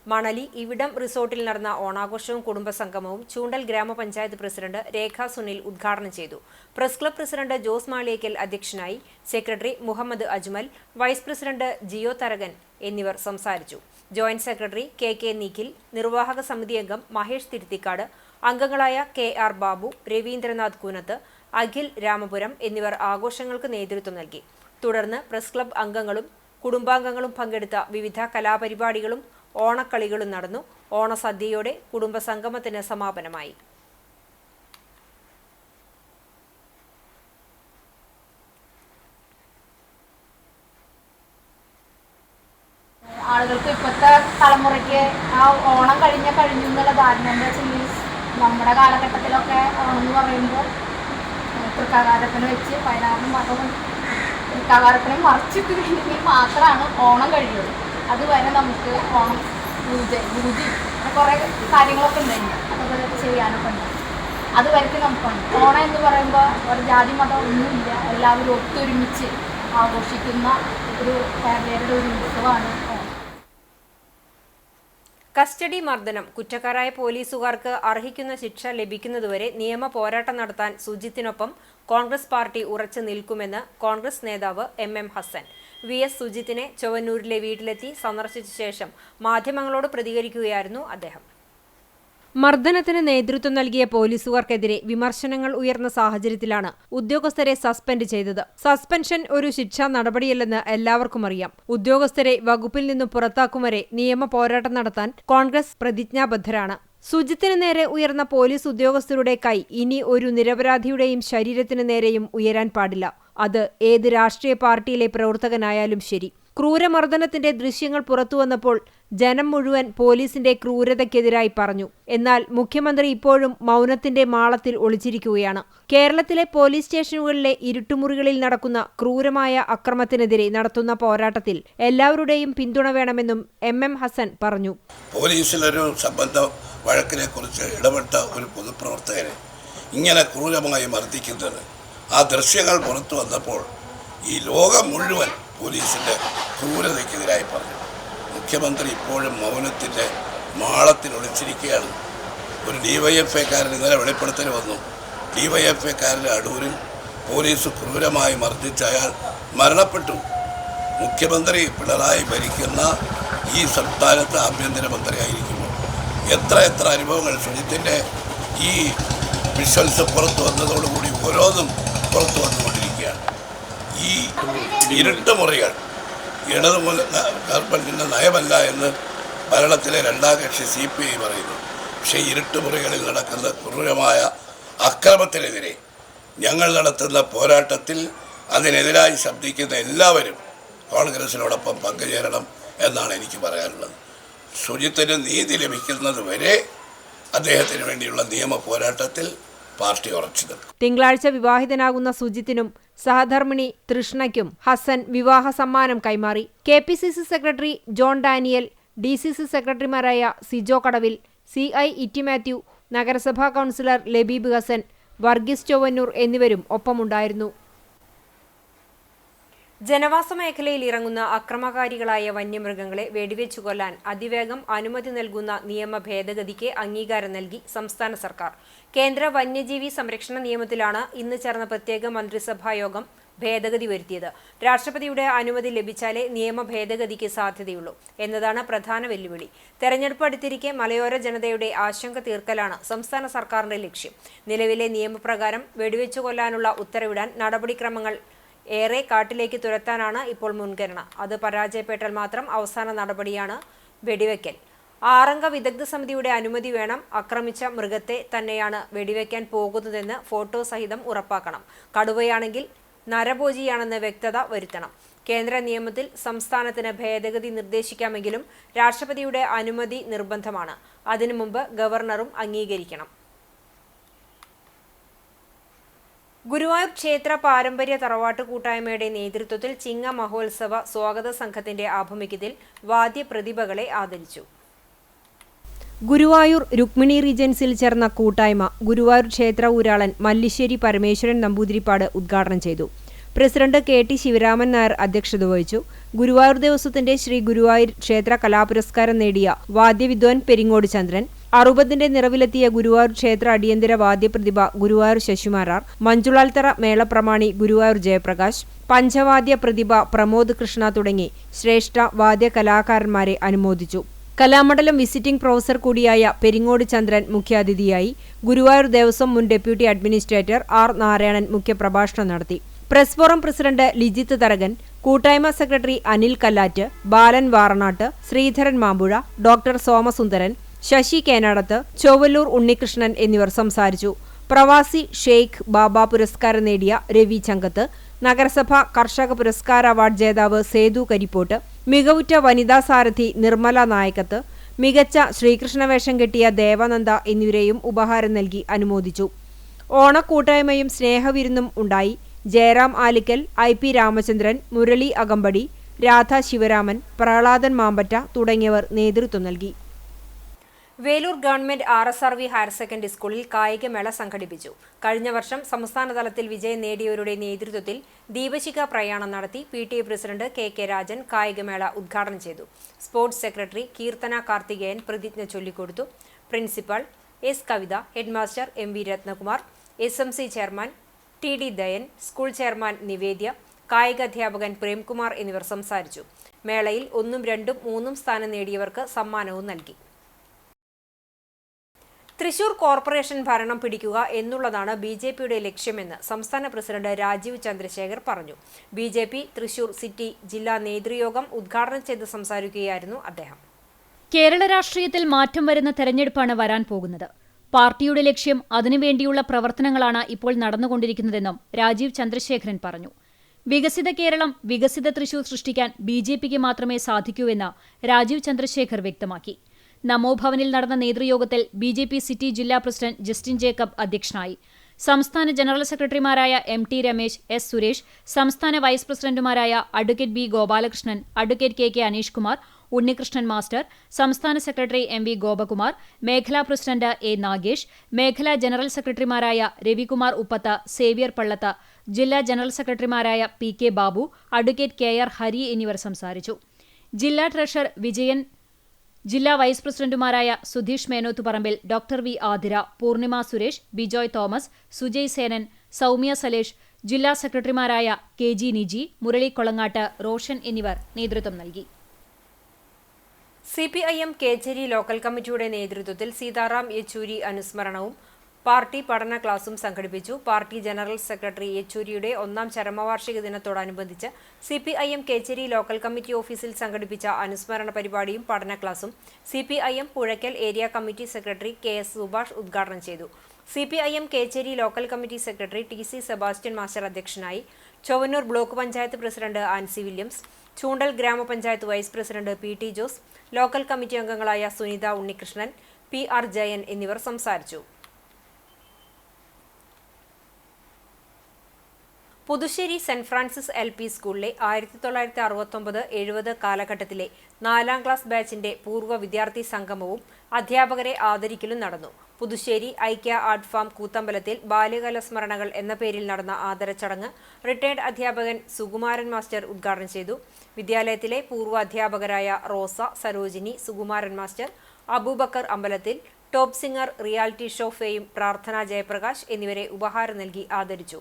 മണലി ഇവിടം റിസോർട്ടിൽ നടന്ന ഓണാഘോഷവും കുടുംബസംഗമവും ചൂണ്ടൽ ഗ്രാമപഞ്ചായത്ത് പ്രസിഡന്റ് രേഖ സുനിൽ ഉദ്ഘാടനം ചെയ്തു. Press club president Jose Maliyekkal അധ്യക്ഷനായി. Secretary Muhammad Ajmal, vice president Jio Tharakan എന്നിവർ സംസാരിച്ചു. ജോയിന്റ് സെക്രട്ടറി KK നിഖിൽ, നിർവാഹക സമിതി അംഗം മഹേഷ് തിരുത്തിക്കാട്, അംഗങ്ങളായ KR ബാബു, രവീന്ദ്രനാഥ് കൂനത്ത്, അഖിൽ രാമപുരം എന്നിവർ ആഘോഷങ്ങൾക്ക് നേതൃത്വം നൽകി. തുടർന്ന് പ്രസ് ക്ലബ് അംഗങ്ങളും കുടുംബാംഗങ്ങളും പങ്കെടുത്ത വിവിധ കലാപരിപാടികളും ഓണക്കളികളും നടന്നു. ഓണസദ്യയോടെ കുടുംബസംഗമത്തിന് സമാപനമായി. ആളുകൾക്ക് ഇപ്പോഴത്തെ തലമുറയ്ക്ക് ആ ഓണം കഴിഞ്ഞു എന്നുള്ള ധാരണ എന്താ വെച്ചാൽ നമ്മുടെ കാലഘട്ടത്തിലൊക്കെ ഓണം എന്ന് പറയുമ്പോൾ തൃക്കാകാരപ്പനെ വെച്ച് 16 മതവും തൃക്കാകാരപ്പനെ മറിച്ചിട്ട് കഴിഞ്ഞെങ്കിൽ മാത്രമാണ് ഓണം കഴിയുള്ളൂ. അതുവരെ നമുക്ക് ഓണം പൂജ കുറേ കാര്യങ്ങളൊക്കെ ഉണ്ടായിരുന്നു, അതൊക്കെ ചെയ്യാനൊക്കെ ഉണ്ട്. അതുവരെയ്ക്ക് നമുക്കുണ്ട്. ഓണം എന്ന് പറയുമ്പോൾ ഒരു ജാതി മതം ഒന്നുമില്ല, എല്ലാവരും ഒത്തൊരുമിച്ച് ആഘോഷിക്കുന്ന ഒരു ഫാമിലിയുടെ ഒരു ഉത്സവമാണ് ഓണം. കസ്റ്റഡി മർദ്ദനം കുറ്റക്കാരായ പോലീസുകാർക്ക് അർഹിക്കുന്ന ശിക്ഷ ലഭിക്കുന്നതുവരെ നിയമ പോരാട്ടം നടത്താൻ സുജിത്തിനൊപ്പം കോൺഗ്രസ് പാർട്ടി ഉറച്ചു നിൽക്കുമെന്ന് കോൺഗ്രസ് നേതാവ് എം ഹസൻ. VS സുജിത്തിനെ ചൊവ്വന്നൂരിലെ വീട്ടിലെത്തി സന്ദർശിച്ച ശേഷം മാധ്യമങ്ങളോട് പ്രതികരിക്കുകയായിരുന്നു അദ്ദേഹം. മർദ്ദനത്തിന് നേതൃത്വം നൽകിയ പോലീസുകാർക്കെതിരെ വിമർശനങ്ങൾ ഉയർന്ന സാഹചര്യത്തിലാണ് ഉദ്യോഗസ്ഥരെ സസ്പെൻഡ് ചെയ്തത്. സസ്പെൻഷൻ ഒരു ശിക്ഷാ നടപടിയല്ലെന്ന് എല്ലാവർക്കും അറിയാം. ഉദ്യോഗസ്ഥരെ വകുപ്പിൽ നിന്നും പുറത്താക്കും വരെ നിയമ പോരാട്ടം നടത്താൻ കോൺഗ്രസ് പ്രതിജ്ഞാബദ്ധരാണ്. സുജിത്തിന് നേരെ ഉയർന്ന പോലീസ് ഉദ്യോഗസ്ഥരുടെ കൈ ഇനി ഒരു നിരപരാധിയുടെയും ശരീരത്തിന് നേരെയും ഉയരാൻ പാടില്ല. അത് ഏത് രാഷ്ട്രീയ പാർട്ടിയിലെ പ്രവർത്തകനായാലും ശരി. ക്രൂരമർദ്ദനത്തിന്റെ ദൃശ്യങ്ങൾ പുറത്തുവന്നപ്പോൾ ജനം മുഴുവൻ പോലീസിന്റെ ക്രൂരതയ്ക്കെതിരായി പറഞ്ഞു. എന്നാൽ മുഖ്യമന്ത്രി ഇപ്പോഴും മൗനത്തിന്റെ മാളത്തിൽ ഒളിച്ചിരിക്കുകയാണ്. കേരളത്തിലെ പോലീസ് സ്റ്റേഷനുകളിലെ ഇരുട്ടുമുറികളിൽ നടക്കുന്ന ക്രൂരമായ അക്രമത്തിനെതിരെ നടത്തുന്ന പോരാട്ടത്തിൽ എല്ലാവരുടെയും പിന്തുണ വേണമെന്നും എം ഹസൻ പറഞ്ഞു. പോലീസിലൊരു സംബന്ധ വഴക്കിനെ കുറിച്ച് ഇടപെട്ട ഒരു പൊതുപ്രവർത്തകനെ ഇങ്ങനെ ക്രൂരമായി മർദ്ദിക്കുന്നത്, ആ ദൃശ്യങ്ങൾ പുറത്തു വന്നപ്പോൾ ഈ ലോകം മുഴുവൻ പോലീസിൻ്റെ ക്രൂരതയ്ക്കെതിരായി പറഞ്ഞു. മുഖ്യമന്ത്രി ഇപ്പോഴും മൗനത്തിൻ്റെ മാളത്തിൽ ഒളിച്ചിരിക്കുകയാണ്. ഒരു DYFIക്കാരൻ ഇന്നലെ വെളിപ്പെടുത്തൽ വന്നു. DYFIക്കാരൻ്റെ അടൂരിൽ പോലീസ് ക്രൂരമായി മർദ്ദിച്ച അയാൾ മരണപ്പെട്ടു. മുഖ്യമന്ത്രി പിണറായി ഭരിക്കുന്ന ഈ സംസ്ഥാനത്ത് ആഭ്യന്തരമന്ത്രിയായിരിക്കുമ്പോൾ എത്ര അനുഭവങ്ങൾ സുജിത്തിൻ്റെ ഈ വിഷ്വൽസ് പുറത്തു വന്നതോടുകൂടി ഓരോന്നും പുറത്തു വന്നുകൊണ്ടിരിക്കുകയാണ്. ഈ ഇരുട്ടുമുറികൾ ഇടതു ഗവൺമെൻറ്റിൻ്റെ നയമല്ല എന്ന് ഭരണത്തിലെ രണ്ടാം കക്ഷി CPI പറയുന്നു. പക്ഷേ ഇരുട്ടുമുറികളിൽ നടക്കുന്ന ക്രൂരമായ അക്രമത്തിനെതിരെ ഞങ്ങൾ നടത്തുന്ന പോരാട്ടത്തിൽ അതിനെതിരായി ശബ്ദിക്കുന്ന എല്ലാവരും കോൺഗ്രസിനോടൊപ്പം പങ്കുചേരണം എന്നാണ് എനിക്ക് പറയാനുള്ളത്. സുജിത്തിന് നീതി ലഭിക്കുന്നത് വരെ അദ്ദേഹത്തിന് വേണ്ടിയുള്ള നിയമ പോരാട്ടത്തിൽ പാർട്ടി ഉറച്ചു നിൽക്കും. തിങ്കളാഴ്ച വിവാഹിതനാകുന്ന സുജിത്തിനും സഹധർമ്മിണി തൃഷ്ണയ്ക്കും ഹസൻ വിവാഹ സമ്മാനം കൈമാറി. KPCC secretary John Daniel, DCC സെക്രട്ടറിമാരായ സിജോ കടവിൽ, CI ഇറ്റി മാത്യു, നഗരസഭാ കൗൺസിലർ ലബീബ് ഹസൻ, വർഗീസ് ചൊവ്വന്നൂർ എന്നിവരും ഒപ്പമുണ്ടായിരുന്നു. ജനവാസ മേഖലയിൽ ഇറങ്ങുന്ന അക്രമകാരികളായ വന്യമൃഗങ്ങളെ വെടിവെച്ചു കൊല്ലാൻ അതിവേഗം അനുമതി നൽകുന്ന നിയമ ഭേദഗതിക്ക് അംഗീകാരം നൽകി സംസ്ഥാന സർക്കാർ. കേന്ദ്ര വന്യജീവി സംരക്ഷണ നിയമത്തിലാണ് ഇന്ന് ചേർന്ന പ്രത്യേക മന്ത്രിസഭാ യോഗം ഭേദഗതി വരുത്തിയത്. രാഷ്ട്രപതിയുടെ അനുമതി ലഭിച്ചാലേ നിയമ ഭേദഗതിക്ക് സാധ്യതയുള്ളൂ എന്നതാണ് പ്രധാന വെല്ലുവിളി. തെരഞ്ഞെടുപ്പ് അടുത്തിരിക്കെ മലയോര ജനതയുടെ ആശങ്ക തീർക്കലാണ് സംസ്ഥാന സർക്കാരിന്റെ ലക്ഷ്യം. നിലവിലെ നിയമപ്രകാരം വെടിവെച്ചു കൊല്ലാനുള്ള ഉത്തരവിടാൻ നടപടിക്രമങ്ങൾ ഏറെ കാട്ടിലേക്ക് തുരത്താനാണ് ഇപ്പോൾ മുൻഗണന. അത് പരാജയപ്പെട്ടാൽ മാത്രം അവസാന നടപടിയാണ് വെടിവെക്കൽ. 6 അംഗ വിദഗ്ധ സമിതിയുടെ അനുമതി വേണം. ആക്രമിച്ച മൃഗത്തെ തന്നെയാണ് വെടിവെക്കാൻ പോകുന്നതെന്ന് ഫോട്ടോ സഹിതം ഉറപ്പാക്കണം. കടുവയാണെങ്കിൽ നരഭോജിയാണെന്ന് വ്യക്തത വരുത്തണം. കേന്ദ്ര നിയമത്തിൽ സംസ്ഥാനത്തിന് ഭേദഗതി നിർദ്ദേശിക്കാമെങ്കിലും രാഷ്ട്രപതിയുടെ അനുമതി നിർബന്ധമാണ്. അതിനു മുമ്പ് ഗവർണറും അംഗീകരിക്കണം. ഗുരുവായൂർ ക്ഷേത്ര പാരമ്പര്യ തറവാട്ട് കൂട്ടായ്മയുടെ നേതൃത്വത്തിൽ ചിങ്ങ മഹോത്സവ സ്വാഗത സംഘത്തിന്റെ ആഭിമുഖ്യത്തിൽ വാദ്യപ്രതിഭകളെ ആദരിച്ചു. ഗുരുവായൂർ രുക്മിണി റീജൻസിൽ ചേർന്ന കൂട്ടായ്മ ഗുരുവായൂർ ക്ഷേത്ര ഊരാളൻ മല്ലിശ്ശേരി പരമേശ്വരൻ നമ്പൂതിരിപ്പാട് ഉദ്ഘാടനം ചെയ്തു. പ്രസിഡന്റ് KT ശിവരാമൻ നായർ അധ്യക്ഷത വഹിച്ചു. ഗുരുവായൂർ ദേവസ്വത്തിന്റെ ശ്രീ ഗുരുവായൂർ ക്ഷേത്ര കലാപുരസ്കാരം നേടിയ വാദ്യവിദ്വാൻ പെരിങ്ങോട് ചന്ദ്രൻ, അറുപതിന്റെ നിറവിലെത്തിയ ഗുരുവായൂർ ക്ഷേത്ര അടിയന്തര വാദ്യപ്രതിഭ ഗുരുവായൂർ ശശിമാരാർ, മഞ്ജുളാൽത്തറ മേളപ്രമാണി ഗുരുവായൂർ ജയപ്രകാശ്, പഞ്ചവാദ്യ പ്രതിഭ പ്രമോദ് കൃഷ്ണ തുടങ്ങി ശ്രേഷ്ഠ വാദ്യ കലാകാരന്മാരെ അനുമോദിച്ചു. കലാമണ്ഡലം വിസിറ്റിംഗ് പ്രൊഫസർ കൂടിയായ പെരിങ്ങോട് ചന്ദ്രൻ മുഖ്യാതിഥിയായി. ഗുരുവായൂർ ദേവസ്വം മുൻ ഡെപ്യൂട്ടി അഡ്മിനിസ്ട്രേറ്റർ R നാരായണൻ മുഖ്യപ്രഭാഷണം നടത്തി. Press forum president Lijith Tharakan, കൂട്ടായ്മ സെക്രട്ടറി അനിൽ കല്ലാറ്റ്, ബാലൻ വാറനാട്ട്, ശ്രീധരൻ മാമ്പുഴ, ഡോക്ടർ സോമസുന്ദരൻ, ശശി കേനാടത്ത്, ചൊവ്വല്ലൂർ ഉണ്ണികൃഷ്ണൻ എന്നിവർ സംസാരിച്ചു. പ്രവാസി ഷെയ്ഖ് ബാബ പുരസ്കാരം നേടിയ രവി ചങ്കത്ത്, നഗരസഭ കർഷക പുരസ്കാര അവാർഡ് ജേതാവ് സേതു കരിപ്പോട്ട്, മികവുറ്റ വനിതാ സാരഥി നിർമ്മല നായകത്ത്, മികച്ച ശ്രീകൃഷ്ണവേഷം കെട്ടിയ ദേവനന്ദ എന്നിവരെയും ഉപഹാരം നൽകി അനുമോദിച്ചു. ഓണക്കൂട്ടായ്മയും സ്നേഹവിരുന്നും ഉണ്ടായി. ജയറാം ആലിക്കൽ, IP രാമചന്ദ്രൻ, മുരളി അകമ്പടി, രാധ ശിവരാമൻ, പ്രഹ്ലാദൻ മാമ്പറ്റ തുടങ്ങിയവർ നേതൃത്വം നൽകി. Velur government RSRV higher secondary സ്കൂളിൽ കായികമേള സംഘടിപ്പിച്ചു. കഴിഞ്ഞ വർഷം സംസ്ഥാന തലത്തിൽ വിജയം നേടിയവരുടെ നേതൃത്വത്തിൽ ദീപശിഖ പ്രയാണം നടത്തി PTA പ്രസിഡന്റ് KK രാജൻ കായികമേള ഉദ്ഘാടനം ചെയ്തു. സ്പോർട്സ് സെക്രട്ടറി കീർത്തന കാർത്തികേയൻ പ്രതിജ്ഞ ചൊല്ലിക്കൊടുത്തു. Principal S. Kavitha, headmaster MV Rathnakumar, SMC chairman TD Dayan, school chairman Nivedya, കായിക അധ്യാപകൻ പ്രേംകുമാർ എന്നിവർ സംസാരിച്ചു. മേളയിൽ 1, 2, 3 സ്ഥാനം നേടിയവർക്ക് സമ്മാനവും നൽകി. തൃശൂർ കോർപ്പറേഷൻ ഭരണം പിടിക്കുക എന്നുള്ളതാണ് BJPയുടെ ലക്ഷ്യമെന്ന് സംസ്ഥാന പ്രസിഡന്റ് രാജീവ് ചന്ദ്രശേഖർ പറഞ്ഞു. BJP തൃശൂർ സിറ്റി ജില്ലാ നേതൃയോഗം ഉദ്ഘാടനം ചെയ്ത് സംസാരിക്കുകയായിരുന്നു അദ്ദേഹം. കേരള രാഷ്ട്രീയത്തിൽ മാറ്റം വരുന്ന തെരഞ്ഞെടുപ്പാണ് വരാൻ പോകുന്നത്. പാർട്ടിയുടെ ലക്ഷ്യം അതിനുവേണ്ടിയുള്ള പ്രവർത്തനങ്ങളാണ് ഇപ്പോൾ നടന്നുകൊണ്ടിരിക്കുന്നതെന്നും രാജീവ് ചന്ദ്രശേഖരൻ പറഞ്ഞു. വികസിത കേരളം, വികസിത തൃശൂർ സൃഷ്ടിക്കാൻ BJPക്ക് മാത്രമേ സാധിക്കൂ എന്ന് രാജീവ് ചന്ദ്രശേഖർ വ്യക്തമാക്കി. നമോഭവനിൽ നടന്ന നേതൃയോഗത്തിൽ BJP സിറ്റി ജില്ലാ പ്രസിഡന്റ് ജസ്റ്റിൻ ജേക്കബ് അധ്യക്ഷനായി. സംസ്ഥാന ജനറൽ സെക്രട്ടറിമാരായ MT രമേശ്, S. സുരേഷ്, സംസ്ഥാന വൈസ് പ്രസിഡന്റുമാരായ advocate B. Gopalakrishnan, advocate KK Aneesh Kumar, Unnikrishnan master, സംസ്ഥാന സെക്രട്ടറി MV ഗോപകുമാർ, മേഖലാ പ്രസിഡന്റ് A. നാഗേഷ്, മേഖലാ ജനറൽ സെക്രട്ടറിമാരായ രവികുമാർ ഉപ്പത്ത്, സേവ്യർ പള്ളത്ത്, ജില്ലാ ജനറൽ സെക്രട്ടറിമാരായ PK Babu, advocate KR Hari എന്നിവർ സംസാരിച്ചു. ജില്ലാ ട്രഷറർ വിജയൻ, ജില്ലാ വൈസ് പ്രസിഡന്റുമാരായ സുധീഷ് മേനോത്തുപറമ്പിൽ, ഡോക്ടർ V. ആതിര, പൂർണിമ സുരേഷ്, ബിജോയ് തോമസ്, സുജയ് സേനൻ, സൗമ്യ സലേഷ്, ജില്ലാ സെക്രട്ടറിമാരായ KG നിജി, മുരളി കൊളങ്ങാട്ട്, റോഷൻ എന്നിവർ നേതൃത്വം നൽകി. CPIM കേച്ചേരി ലോക്കൽ കമ്മിറ്റിയുടെ നേതൃത്വത്തിൽ സീതാറാം യെച്ചൂരി അനുസ്മരണവും പാർട്ടി പഠന ക്ലാസും സംഘടിപ്പിച്ചു. പാർട്ടി ജനറൽ സെക്രട്ടറി യെച്ചൂരിയുടെ 1ാം ചരമവാർഷിക ദിനത്തോടനുബന്ധിച്ച് CPIM കേച്ചേരി ലോക്കൽ കമ്മിറ്റി ഓഫീസിൽ സംഘടിപ്പിച്ച അനുസ്മരണ പരിപാടിയും പഠന ക്ലാസും CPIM Puzhakkal area committee secretary KS Subhash ഉദ്ഘാടനം ചെയ്തു. CPIM Kecheri local committee secretary TC Sebastian master അധ്യക്ഷനായി. ചൊവ്വന്നൂർ ബ്ലോക്ക് പഞ്ചായത്ത് പ്രസിഡന്റ് ആൻസി വില്യംസ്, ചൂണ്ടൽ ഗ്രാമപഞ്ചായത്ത് vice president PT Jose, local committee അംഗങ്ങളായ സുനിത ഉണ്ണികൃഷ്ണൻ, PR ജയൻ എന്നിവർ സംസാരിച്ചു. പുതുശ്ശേരി സെന്റ് ഫ്രാൻസിസ് LP സ്കൂളിലെ 1969-70 കാലഘട്ടത്തിലെ 4ാം ക്ലാസ് ബാച്ചിന്റെ പൂർവ്വ വിദ്യാർത്ഥി സംഗമവും അധ്യാപകരെ ആദരിക്കലും നടന്നു. പുതുശ്ശേരി ഐക്യ ആർട്ട് ഫാം കൂത്തമ്പലത്തിൽ ബാല്യകാല സ്മരണകൾ എന്ന പേരിൽ നടന്ന ആദരച്ചടങ്ങ് റിട്ടയർഡ് അധ്യാപകൻ സുകുമാരൻ മാസ്റ്റർ ഉദ്ഘാടനം ചെയ്തു. വിദ്യാലയത്തിലെ പൂർവ്വ അധ്യാപകരായ റോസ, സരോജിനി, സുകുമാരൻ മാസ്റ്റർ, അബൂബക്കർ അമ്പലത്തിൽ, top singer, reality show fame പ്രാർത്ഥന ജയപ്രകാശ് എന്നിവരെ ഉപഹാരം നൽകി ആദരിച്ചു.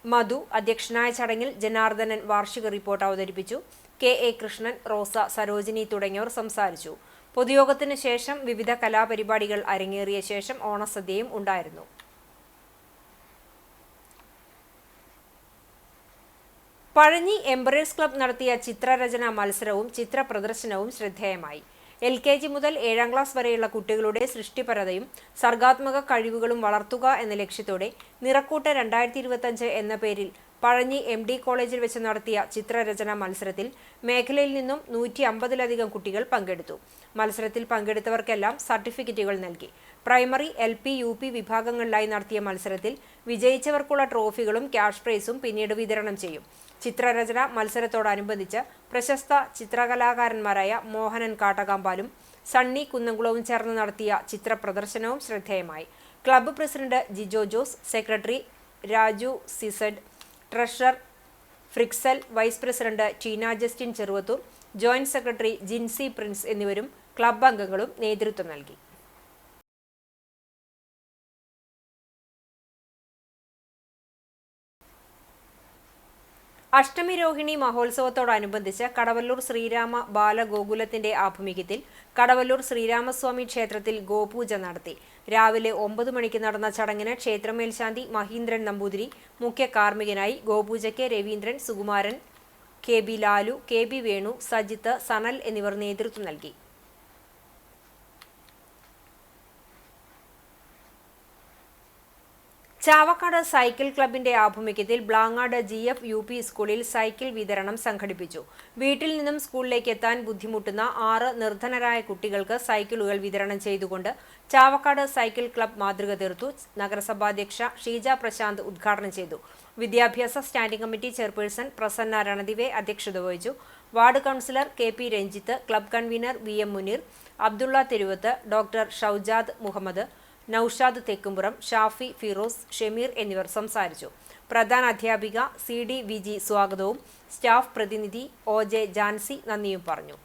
മധു അധ്യക്ഷനായ ചടങ്ങിൽ ജനാർദ്ദനൻ വാർഷിക റിപ്പോർട്ട് അവതരിപ്പിച്ചു. KA കൃഷ്ണൻ, റോസ, സരോജിനി തുടങ്ങിയവർ സംസാരിച്ചു. പൊതുയോഗത്തിന് ശേഷം വിവിധ കലാപരിപാടികൾ അരങ്ങേറിയ ശേഷം ഓണസദ്യയും ഉണ്ടായിരുന്നു. പഴഞ്ഞി എംബറേഴ്സ് ക്ലബ് നടത്തിയ ചിത്രരചന മത്സരവും ചിത്ര പ്രദർശനവും ശ്രദ്ധേയമായി. LKG മുതൽ 7ാം ക്ലാസ് വരെയുള്ള കുട്ടികളുടെ സൃഷ്ടിപരതയും സർഗാത്മക കഴിവുകളും വളർത്തുക എന്ന ലക്ഷ്യത്തോടെ നിറക്കൂട്ട് 2025 എന്ന പേരിൽ പഴഞ്ഞി MD കോളേജിൽ വെച്ച് നടത്തിയ ചിത്രരചന മത്സരത്തിൽ മേഖലയിൽ നിന്നും 150-ലധികം കുട്ടികൾ പങ്കെടുത്തു. മത്സരത്തിൽ പങ്കെടുത്തവർക്കെല്ലാം സർട്ടിഫിക്കറ്റുകൾ നൽകി. പ്രൈമറി, LP, UP വിഭാഗങ്ങളിലായി നടത്തിയ മത്സരത്തിൽ വിജയിച്ചവർക്കുള്ള ട്രോഫികളും ക്യാഷ് പ്രൈസും പിന്നീട് വിതരണം ചെയ്യും. ചിത്രരചന മത്സരത്തോടനുബന്ധിച്ച് പ്രശസ്ത ചിത്രകലാകാരന്മാരായ മോഹനൻ കാട്ടകാമ്പാലും സണ്ണി കുന്നംകുളവും ചേർന്ന് നടത്തിയ ചിത്ര പ്രദർശനവും ശ്രദ്ധേയമായി. Club president Jijo Jose, secretary Raju CZ, treasurer Frixel, vice president Teena Justin Cheruvathur, joint secretary Jincy Prince എന്നിവരും ക്ലബ്ബ് അംഗങ്ങളും നേതൃത്വം നൽകി. അഷ്ടമി രോഹിണി മഹോത്സവത്തോടനുബന്ധിച്ച് കടവല്ലൂർ ശ്രീരാമ ബാലഗോകുലത്തിന്റെ ആഭിമുഖ്യത്തിൽ കടവല്ലൂർ ശ്രീരാമസ്വാമി ക്ഷേത്രത്തിൽ ഗോപൂജ നടത്തി. രാവിലെ 9 മണിക്ക് നടന്ന ചടങ്ങിന് ക്ഷേത്രമേൽശാന്തി മഹീന്ദ്രൻ നമ്പൂതിരി മുഖ്യ കാർമ്മികനായി. ഗോപൂജയ്ക്ക് രവീന്ദ്രൻ, സുകുമാരൻ, KB ലാലു, KB വേണു, സജിത്ത്, സനൽ എന്നിവർ നേതൃത്വം നൽകി. ചാവക്കാട് സൈക്കിൾ ക്ലബിന്റെ ആഭിമുഖ്യത്തിൽ ബ്ലാങ്ങാട് GF UP സ്കൂളിൽ സൈക്കിൾ വിതരണം സംഘടിപ്പിച്ചു. വീട്ടിൽ നിന്നും സ്കൂളിലേക്ക് എത്താൻ ബുദ്ധിമുട്ടുന്ന 6 നിർധനരായ കുട്ടികൾക്ക് സൈക്കിളുകൾ വിതരണം ചെയ്തുകൊണ്ട് ചാവക്കാട് സൈക്കിൾ ക്ലബ് മാതൃക തീർത്തു. നഗരസഭാധ്യക്ഷ ഷീജ പ്രശാന്ത് ഉദ്ഘാടനം ചെയ്തു. വിദ്യാഭ്യാസ standing committee chairperson Prasanna Ranadive അധ്യക്ഷത വഹിച്ചു. Ward councillor KP Ranjith, club convener VM Muneer, Abdulla Theruvath, doctor Shoujad Muhammad, Noushad Thekkumpuram, Shafi, Firoz, Shameer എന്നിവർ സംസാരിച്ചു. പ്രധാന അധ്യാപിക CD വിജി സ്വാഗതവും സ്റ്റാഫ് പ്രതിനിധി OJ ജാൻസി നന്ദിയും പറഞ്ഞു.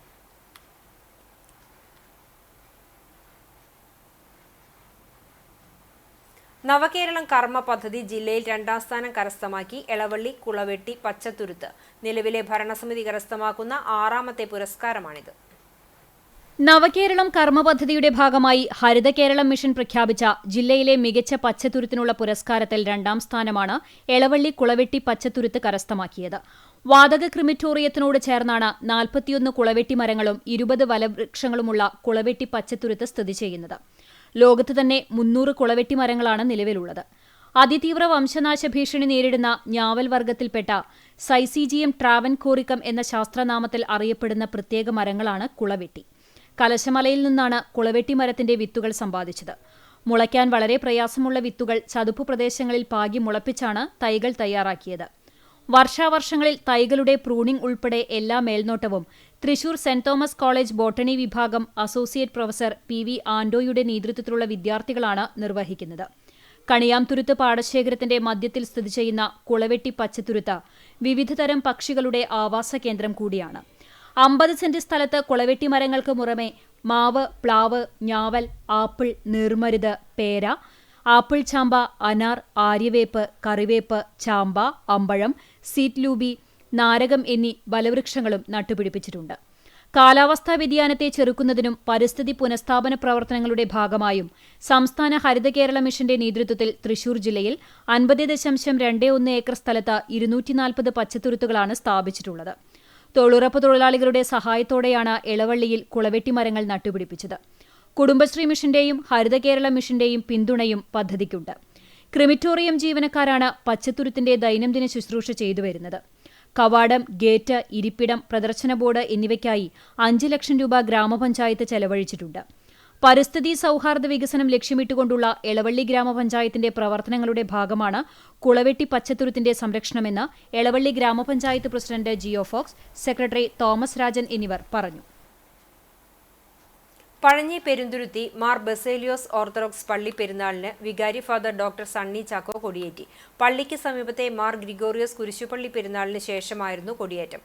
നവകേരളം കർമ്മ പദ്ധതി ജില്ലയിൽ 2ാം സ്ഥാനം കരസ്ഥമാക്കി എളവള്ളി കുളവെട്ടി പച്ചത്തുരുത്ത്. നിലവിലെ ഭരണസമിതി കരസ്ഥമാക്കുന്ന 6ാമത്തെ പുരസ്കാരമാണിത്. നവകേരളം കർമ്മ പദ്ധതിയുടെ ഭാഗമായി ഹരിത കേരളം മിഷൻ പ്രഖ്യാപിച്ച ജില്ലയിലെ മികച്ച പച്ചത്തുരുത്തിനുള്ള പുരസ്കാരത്തിൽ 2ാം സ്ഥാനമാണ് എളവള്ളി കുളവെട്ടി പച്ചത്തുരുത്ത് കരസ്ഥമാക്കിയത്. വാതക ക്രിമിറ്റോറിയത്തിനോട് ചേർന്നാണ് 41 കുളവെട്ടി മരങ്ങളും 20 വലവൃക്ഷങ്ങളുമുള്ള കുളവെട്ടി പച്ചത്തുരുത്ത് സ്ഥിതി ചെയ്യുന്നത്. ലോകത്ത് തന്നെ 300 കുളവെട്ടി മരങ്ങളാണ് നിലവിലുള്ളത്. അതിതീവ്ര വംശനാശ ഭീഷണി നേരിടുന്ന ഞാവൽ വർഗത്തിൽപ്പെട്ട സൈസീജിയം ട്രാവൻകോറിക്കം എന്ന ശാസ്ത്രനാമത്തിൽ അറിയപ്പെടുന്ന പ്രത്യേക മരങ്ങളാണ് കുളവെട്ടി. കലശമലയിൽ നിന്നാണ് കുളവെട്ടി മരത്തിന്റെ വിത്തുകൾ സമ്പാദിച്ചത്. മുളയ്ക്കാൻ വളരെ പ്രയാസമുള്ള വിത്തുകൾ ചതുപ്പു പ്രദേശങ്ങളിൽ പാകി മുളപ്പിച്ചാണ് തൈകൾ തയ്യാറാക്കിയത്. വർഷാവർഷങ്ങളിൽ തൈകളുടെ പ്രൂണിംഗ് ഉൾപ്പെടെ എല്ലാ മേൽനോട്ടവും തൃശൂർ സെന്റ് തോമസ് കോളേജ് ബോട്ടണി വിഭാഗം അസോസിയേറ്റ് പ്രൊഫസർ PV ആൻഡോയുടെ നേതൃത്വത്തിലുള്ള വിദ്യാർത്ഥികളാണ് നിർവഹിക്കുന്നത്. കണിയാംതുരുത്ത് പാടശേഖരത്തിന്റെ മധ്യത്തിൽ സ്ഥിതി ചെയ്യുന്ന കുളവെട്ടി പച്ചത്തുരുത്ത് വിവിധതരം പക്ഷികളുടെ ആവാസ കേന്ദ്രം കൂടിയാണ്. 50 സെന്റ് സ്ഥലത്ത് കുളവെട്ടി മരങ്ങൾക്ക് പുറമെ മാവ്, പ്ലാവ്, ഞാവൽ, ആപ്പിൾ, നീർമരുത്, പേര, ആപ്പിൾ ചാമ്പ, അനാർ, ആര്യവേപ്പ്, കറിവേപ്പ്, ചാമ്പ, അമ്പഴം, സീറ്റ് ലൂബി, നാരകം എന്നീ വലവൃക്ഷങ്ങളും നട്ടുപിടിപ്പിച്ചിട്ടുണ്ട്. കാലാവസ്ഥാ വ്യതിയാനത്തെ ചെറുക്കുന്നതിനും പരിസ്ഥിതി പുനഃസ്ഥാപന പ്രവർത്തനങ്ങളുടെ ഭാഗമായും സംസ്ഥാന ഹരിത കേരള മിഷന്റെ നേതൃത്വത്തിൽ തൃശൂർ ജില്ലയിൽ 50.21 ഏക്കർ സ്ഥലത്ത് 240 പച്ചത്തുരുത്തുകളാണ് സ്ഥാപിച്ചിട്ടുള്ളത്. തൊഴിലുറപ്പ് തൊഴിലാളികളുടെ സഹായത്തോടെയാണ് എളവള്ളിയിൽ കുളവെട്ടി മരങ്ങൾ നട്ടുപിടിപ്പിച്ചത്. കുടുംബശ്രീ മിഷന്റെയും ഹരിത കേരള മിഷന്റെയും പിന്തുണയും പദ്ധതിക്കുണ്ട്. ക്രിമിറ്റോറിയം ജീവനക്കാരാണ് പച്ചത്തുരുത്തിന്റെ ദൈനംദിന ശുശ്രൂഷ ചെയ്തുവരുന്നത്. കവാടം, ഗേറ്റ്, ഇരിപ്പിടം, പ്രദർശന ബോർഡ് എന്നിവയ്ക്കായി 5 ലക്ഷം രൂപ ഗ്രാമപഞ്ചായത്ത് ചെലവഴിച്ചിട്ടുണ്ട്. പരിസ്ഥിതി സൗഹാർദ്ദ വികസനം ലക്ഷ്യമിട്ടുകൊണ്ടുള്ള എളവള്ളി ഗ്രാമപഞ്ചായത്തിന്റെ പ്രവർത്തനങ്ങളുടെ ഭാഗമാണ് കുളവെട്ടി പച്ചത്തുരുത്തിന്റെ സംരക്ഷണമെന്ന് എളവള്ളി ഗ്രാമപഞ്ചായത്ത് പ്രസിഡന്റ് ജിയോ ഫോക്സ്, സെക്രട്ടറി തോമസ് രാജൻ എന്നിവർ പറഞ്ഞു. പഴഞ്ഞി പെരുന്തുരുത്തി മാർ ബസേലിയോസ് ഓർത്തഡോക്സ് പള്ളി പെരുന്നാളിന് വികാരി ഫാദർ ഡോക്ടർ സണ്ണി ചാക്കോ കൊടിയേറ്റി. പള്ളിക്ക് സമീപത്തെ മാർ ഗ്രിഗോറിയോസ് കുരിശുപള്ളി പെരുന്നാളിന് ശേഷമായിരുന്നു കൊടിയേറ്റം.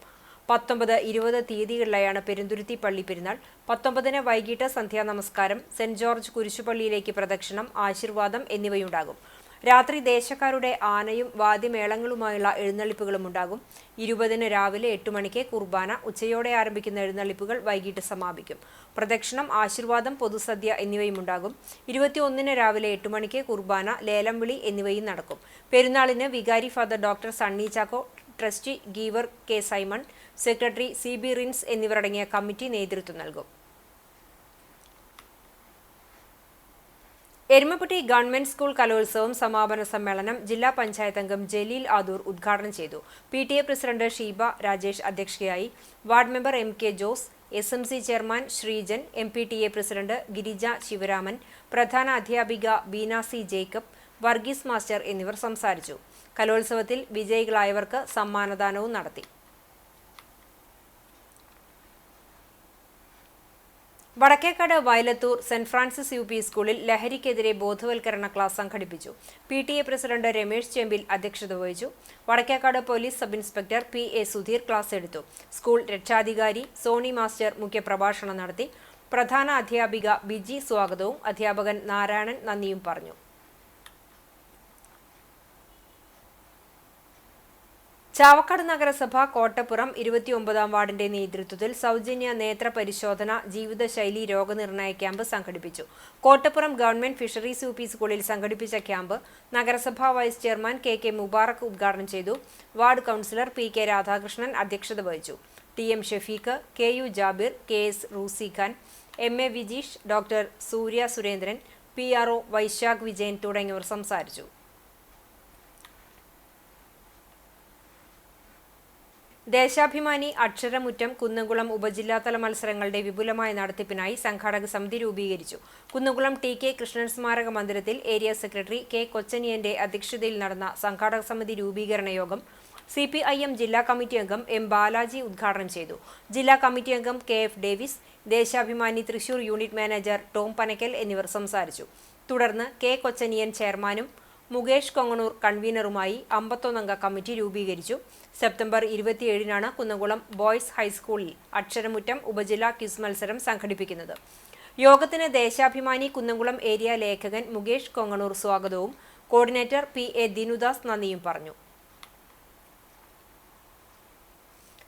19, 20 തീയതികളിലായാണ് പെരുന്തുരുത്തി പള്ളി പെരുന്നാൾ. 19-ന് വൈകിട്ട് സന്ധ്യാനമസ്കാരം, സെന്റ് ജോർജ് കുരിശുപള്ളിയിലേക്ക് പ്രദക്ഷിണം, ആശീർവാദം എന്നിവയുണ്ടാകും. രാത്രി ദേശക്കാരുടെ ആനയും വാദ്യമേളങ്ങളുമായുള്ള എഴുന്നള്ളിപ്പുകളും ഉണ്ടാകും. 20-ന് രാവിലെ 8 മണിക്ക് കുർബാന, ഉച്ചയോടെ ആരംഭിക്കുന്ന എഴുന്നള്ളിപ്പുകൾ വൈകിട്ട് സമാപിക്കും. പ്രദക്ഷിണം, ആശീർവാദം, പൊതുസദ്യ എന്നിവയുമുണ്ടാകും. 21-ന് രാവിലെ 8 മണിക്ക് കുർബാന, ലേലം വിളി എന്നിവയും നടക്കും. പെരുന്നാളിന് വികാരി father doctor Sunny Chacko, trustee giver K. Simon, secretary CB rinse എന്നിവരടങ്ങിയ കമ്മിറ്റി നേതൃത്വം നൽകും. എരുമപ്പെട്ടി ഗവൺമെന്റ് സ്കൂൾ കലോത്സവം സമാപന സമ്മേളനം ജില്ലാ പഞ്ചായത്ത് അംഗം ജലീൽ ആദൂർ ഉദ്ഘാടനം ചെയ്തു. PTA പ്രസിഡന്റ് ഷീബ രാജേഷ് അധ്യക്ഷയായി. Ward member MK Jose, SMC chairman Sreejan, MPTA president Girija Sivaraman, പ്രധാന അധ്യാപിക ബീന C. ജേക്കബ്, വർഗീസ് മാസ്റ്റർ എന്നിവർ സംസാരിച്ചു. കലോത്സവത്തിൽ വിജയികളായവർക്ക് സമ്മാനദാനവും നടത്തി. വടക്കേക്കാട് വയലത്തൂർ സെന്റ് ഫ്രാൻസിസ് UP സ്കൂളിൽ ലഹരിക്കെതിരെ ബോധവൽക്കരണ ക്ലാസ് സംഘടിപ്പിച്ചു. PTA പ്രസിഡന്റ് രമേശ് ചെമ്പിൽ അധ്യക്ഷത വഹിച്ചു. Vadakkekad police sub inspector PA Sudheer class എടുത്തു. സ്കൂൾ രക്ഷാധികാരി സോണി മാസ്റ്റർ മുഖ്യപ്രഭാഷണം നടത്തി. പ്രധാന അധ്യാപിക ബിജി സ്വാഗതവും അധ്യാപകൻ നാരായണൻ നന്ദിയും പറഞ്ഞു. ചാവക്കാട് നഗരസഭ കോട്ടപ്പുറം 29-ാം വാർഡിന്റെ നേതൃത്വത്തിൽ സൗജന്യ നേത്ര പരിശോധന ജീവിതശൈലി രോഗനിർണയ ക്യാമ്പ് സംഘടിപ്പിച്ചു. കോട്ടപ്പുറം ഗവൺമെന്റ് ഫിഷറീസ് UP സ്കൂളിൽ സംഘടിപ്പിച്ച ക്യാമ്പ് നഗരസഭാ വൈസ് ചെയർമാൻ KK മുബാറക് ഉദ്ഘാടനം ചെയ്തു. വാർഡ് കൗൺസിലർ PK രാധാകൃഷ്ണൻ അധ്യക്ഷത വഹിച്ചു. TM Shafeeq, KU Jabir, KS Roosi Khan, MA Vijeesh, doctor Surya Surendran, PRO Vaishakh Vijayan തുടങ്ങിയവർ സംസാരിച്ചു. ദേശാഭിമാനി അക്ഷരമുറ്റം കുന്നംകുളം ഉപജില്ലാതല മത്സരങ്ങളുടെ വിപുലമായ നടത്തിപ്പിനായി സംഘാടക സമിതി രൂപീകരിച്ചു. കുന്നംകുളം TK കൃഷ്ണൻ സ്മാരക മന്ദിരത്തിൽ ഏരിയ സെക്രട്ടറി K. കൊച്ചനിയന്റെ അധ്യക്ഷതയിൽ നടന്ന സംഘാടക സമിതി രൂപീകരണ യോഗം CPIM ജില്ലാ കമ്മിറ്റി അംഗം M. ബാലാജി ഉദ്ഘാടനം ചെയ്തു. ജില്ലാ കമ്മിറ്റി അംഗം KF Davis, Deshabhimani Thrissur unit manager Tom Panakkal എന്നിവർ സംസാരിച്ചു. തുടർന്ന് K. കൊച്ചനിയൻ ചെയർമാനും മുകേഷ് കൊങ്ങണൂർ കൺവീനറുമായി 51-അംഗ കമ്മിറ്റി രൂപീകരിച്ചു. സെപ്റ്റംബർ 27-നാണ് കുന്നംകുളം ബോയ്സ് ഹൈസ്കൂളിൽ അക്ഷരമുറ്റം ഉപജില്ലാ ക്വിസ് മത്സരം സംഘടിപ്പിക്കുന്നത്. യോഗത്തിന് ദേശാഭിമാനി കുന്നംകുളം ഏരിയ ലേഖകൻ മുകേഷ് കൊങ്ങണൂർ സ്വാഗതവും കോർഡിനേറ്റർ PA ദിനുദാസ് നന്ദിയും പറഞ്ഞു.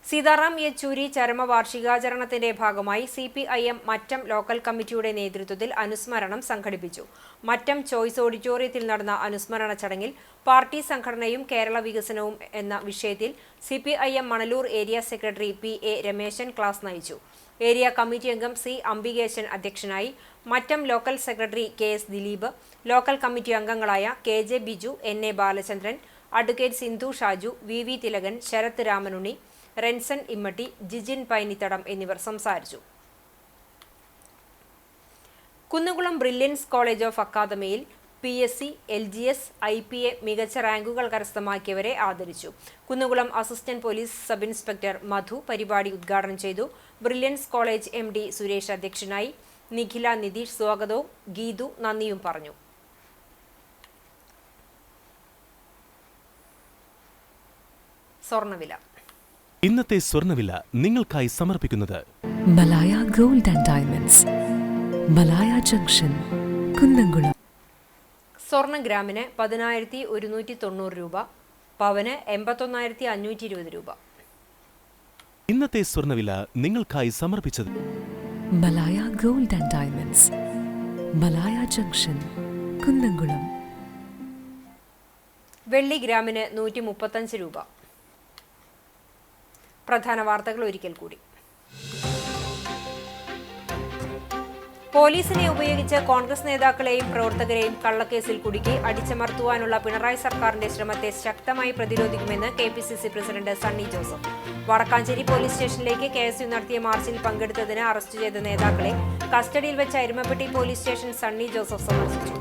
സീതാറാം യെച്ചൂരി ചരമവാർഷികാചരണത്തിന്റെ ഭാഗമായി CPIM മറ്റം ലോക്കൽ കമ്മിറ്റിയുടെ നേതൃത്വത്തിൽ അനുസ്മരണം സംഘടിപ്പിച്ചു. മറ്റം ചോയ്സ് ഓഡിറ്റോറിയത്തിൽ നടന്ന അനുസ്മരണ ചടങ്ങിൽ പാർട്ടി സംഘടനയും കേരള വികസനവും എന്ന വിഷയത്തിൽ CPIM Manalur area secretary PA Rameshan class നയിച്ചു. ഏരിയ കമ്മിറ്റി അംഗം C. അംബികേശൻ അധ്യക്ഷനായി. Mattam local secretary KS Dileep, local committee അംഗങ്ങളായ KJ Biju, NA Balachandran, advocate Sindhu Shaju, VV Thilakan, Sarath Ramanunni, Renson Immatty, Jijin Painithadam എന്നിവർ സംസാരിച്ചു. കുന്നംകുളം ബ്രില്യൻസ് കോളേജ് ഓഫ് അക്കാദമിയിൽ PSC, LGS, IPA മികച്ച റാങ്കുകൾ കരസ്ഥമാക്കിയവരെ ആദരിച്ചു. Kunnamkulam assistant police sub inspector Madhu പരിപാടി ഉദ്ഘാടനം ചെയ്തു. ബ്രില്യൻസ് കോളേജ് MD സുരേഷ് അധ്യക്ഷനായി. നിഖില നിതീഷ് സ്വാഗതവും ഗീതു നന്ദിയും പറഞ്ഞു. സ്വർണ്ണവില. ഇന്നത്തെ സ്വർണ്ണവില നിങ്ങൾക്കായി സമർപ്പിക്കുന്നത് Malaya gold and diamonds, Malaya junction, Kunnamkulam. സ്വർണ്ണ ഗ്രാമിന് 10,190 രൂപ, പവന് 81,520 രൂപ. ഇന്നത്തെ സ്വർണ്ണവില നിങ്ങൾക്കായി സമർപ്പിച്ചത് Malaya gold and diamonds, Malaya junction, Kunnamkulam. വെള്ളി ഗ്രാമിന് 135 രൂപ. പ്രധാന വാർത്തകൾ ഒരിക്കൽ കൂടി. പോലീസിനെ ഉപയോഗിച്ച് കോൺഗ്രസ് നേതാക്കളെയും പ്രവർത്തകരെയും കള്ളക്കേസിൽ കുടുക്കി അടിച്ചമർത്തുവാനുള്ള പിണറായി സർക്കാരിന്റെ ശ്രമത്തെ ശക്തമായി പ്രതിരോധിക്കുമെന്ന് KPCC president Sunny Joseph. Vadakkanchery police സ്റ്റേഷനിലേക്ക് KSU നടത്തിയ മാർച്ചിൽ പങ്കെടുത്തതിന് അറസ്റ്റ് ചെയ്ത നേതാക്കളെ കസ്റ്റഡിയിൽ വെച്ച എരുമപ്പെട്ടി പോലീസ് സ്റ്റേഷൻ സണ്ണി ജോസഫ് സന്ദർശിച്ചു.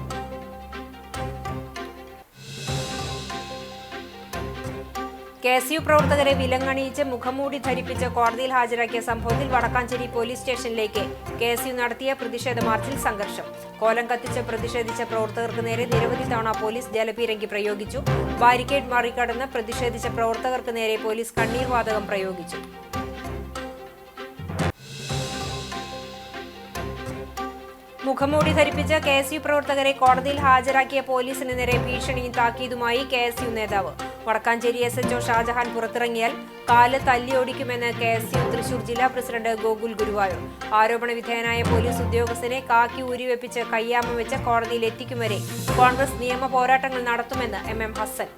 KSU പ്രവർത്തകരെ വിലങ്ങണിയിച്ച് മുഖംമൂടി ധരിപ്പിച്ച് കോടതിയിൽ ഹാജരാക്കിയ സംഭവത്തിൽ വടക്കാഞ്ചേരി പോലീസ് സ്റ്റേഷനിലേക്ക് KSU നടത്തിയ പ്രതിഷേധ മാർച്ചിൽ സംഘർഷം. കോലം കത്തിച്ച് പ്രതിഷേധിച്ച പ്രവർത്തകർക്ക് നേരെ നിരവധി തവണ പോലീസ് ജലപീരങ്കി പ്രയോഗിച്ചു. ബാരിക്കേഡ് മറികടന്ന് പ്രതിഷേധിച്ച പ്രവർത്തകർക്ക് നേരെ പോലീസ് കണ്ണീർ വാതകം പ്രയോഗിച്ചു. മുഖംമൂടി ധരിപ്പിച്ച് KSU പ്രവർത്തകരെ കോടതിയിൽ ഹാജരാക്കിയ പോലീസിന് നേരെ ഭീഷണിയും താക്കീതുമായി KSU നേതാവ്. വടക്കാഞ്ചേരി SHO ഷാജഹാൻ പുറത്തിറങ്ങിയാൽ കാല് തല്ലിയോടിക്കുമെന്ന് KSU തൃശൂർ ജില്ലാ പ്രസിഡന്റ് ഗോകുൽ ഗുരുവായൂർ. ആരോപണ വിധേയനായ പോലീസ് ഉദ്യോഗസ്ഥനെ കാക്കി ഊരിവെപ്പിച്ച് കയ്യാമ വെച്ച് കോടതിയിൽ എത്തിക്കും വരെ കോൺഗ്രസ് നിയമ പോരാട്ടങ്ങൾ നടത്തുമെന്ന് MM ഹസൻ.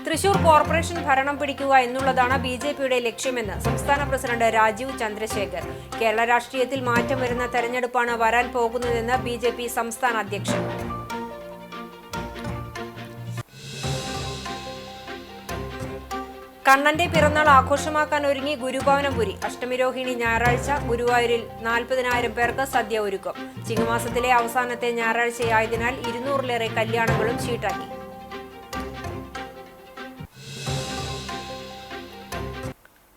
തൃശൂർ കോർപ്പറേഷൻ ഭരണം പിടിക്കുക എന്നുള്ളതാണ് BJPയുടെ ലക്ഷ്യമെന്ന് സംസ്ഥാന പ്രസിഡന്റ് രാജീവ് ചന്ദ്രശേഖർ. കേരള രാഷ്ട്രീയത്തിൽ മാറ്റം വരുന്ന തെരഞ്ഞെടുപ്പാണ് വരാൻ പോകുന്നതെന്ന് BJP സംസ്ഥാന അധ്യക്ഷൻ. കണ്ണന്റെ പിറന്നാൾ ആഘോഷമാക്കാൻ ഒരുങ്ങി ഗുരുഭവനപുരി. അഷ്ടമിരോഹിണി ഞായറാഴ്ച ഗുരുവായൂരിൽ 40,000 പേർക്ക് സദ്യ ഒരുക്കും. ചിങ്ങമാസത്തിലെ അവസാനത്തെ ഞായറാഴ്ചയായതിനാൽ 200-ലേറെ കല്യാണങ്ങളും ഷീട്ടാക്കി.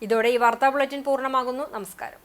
ഇതോടെ ഈ വാർത്താ ബുള്ളറ്റിൻ പൂർണ്ണമാകുന്നു. നമസ്കാരം.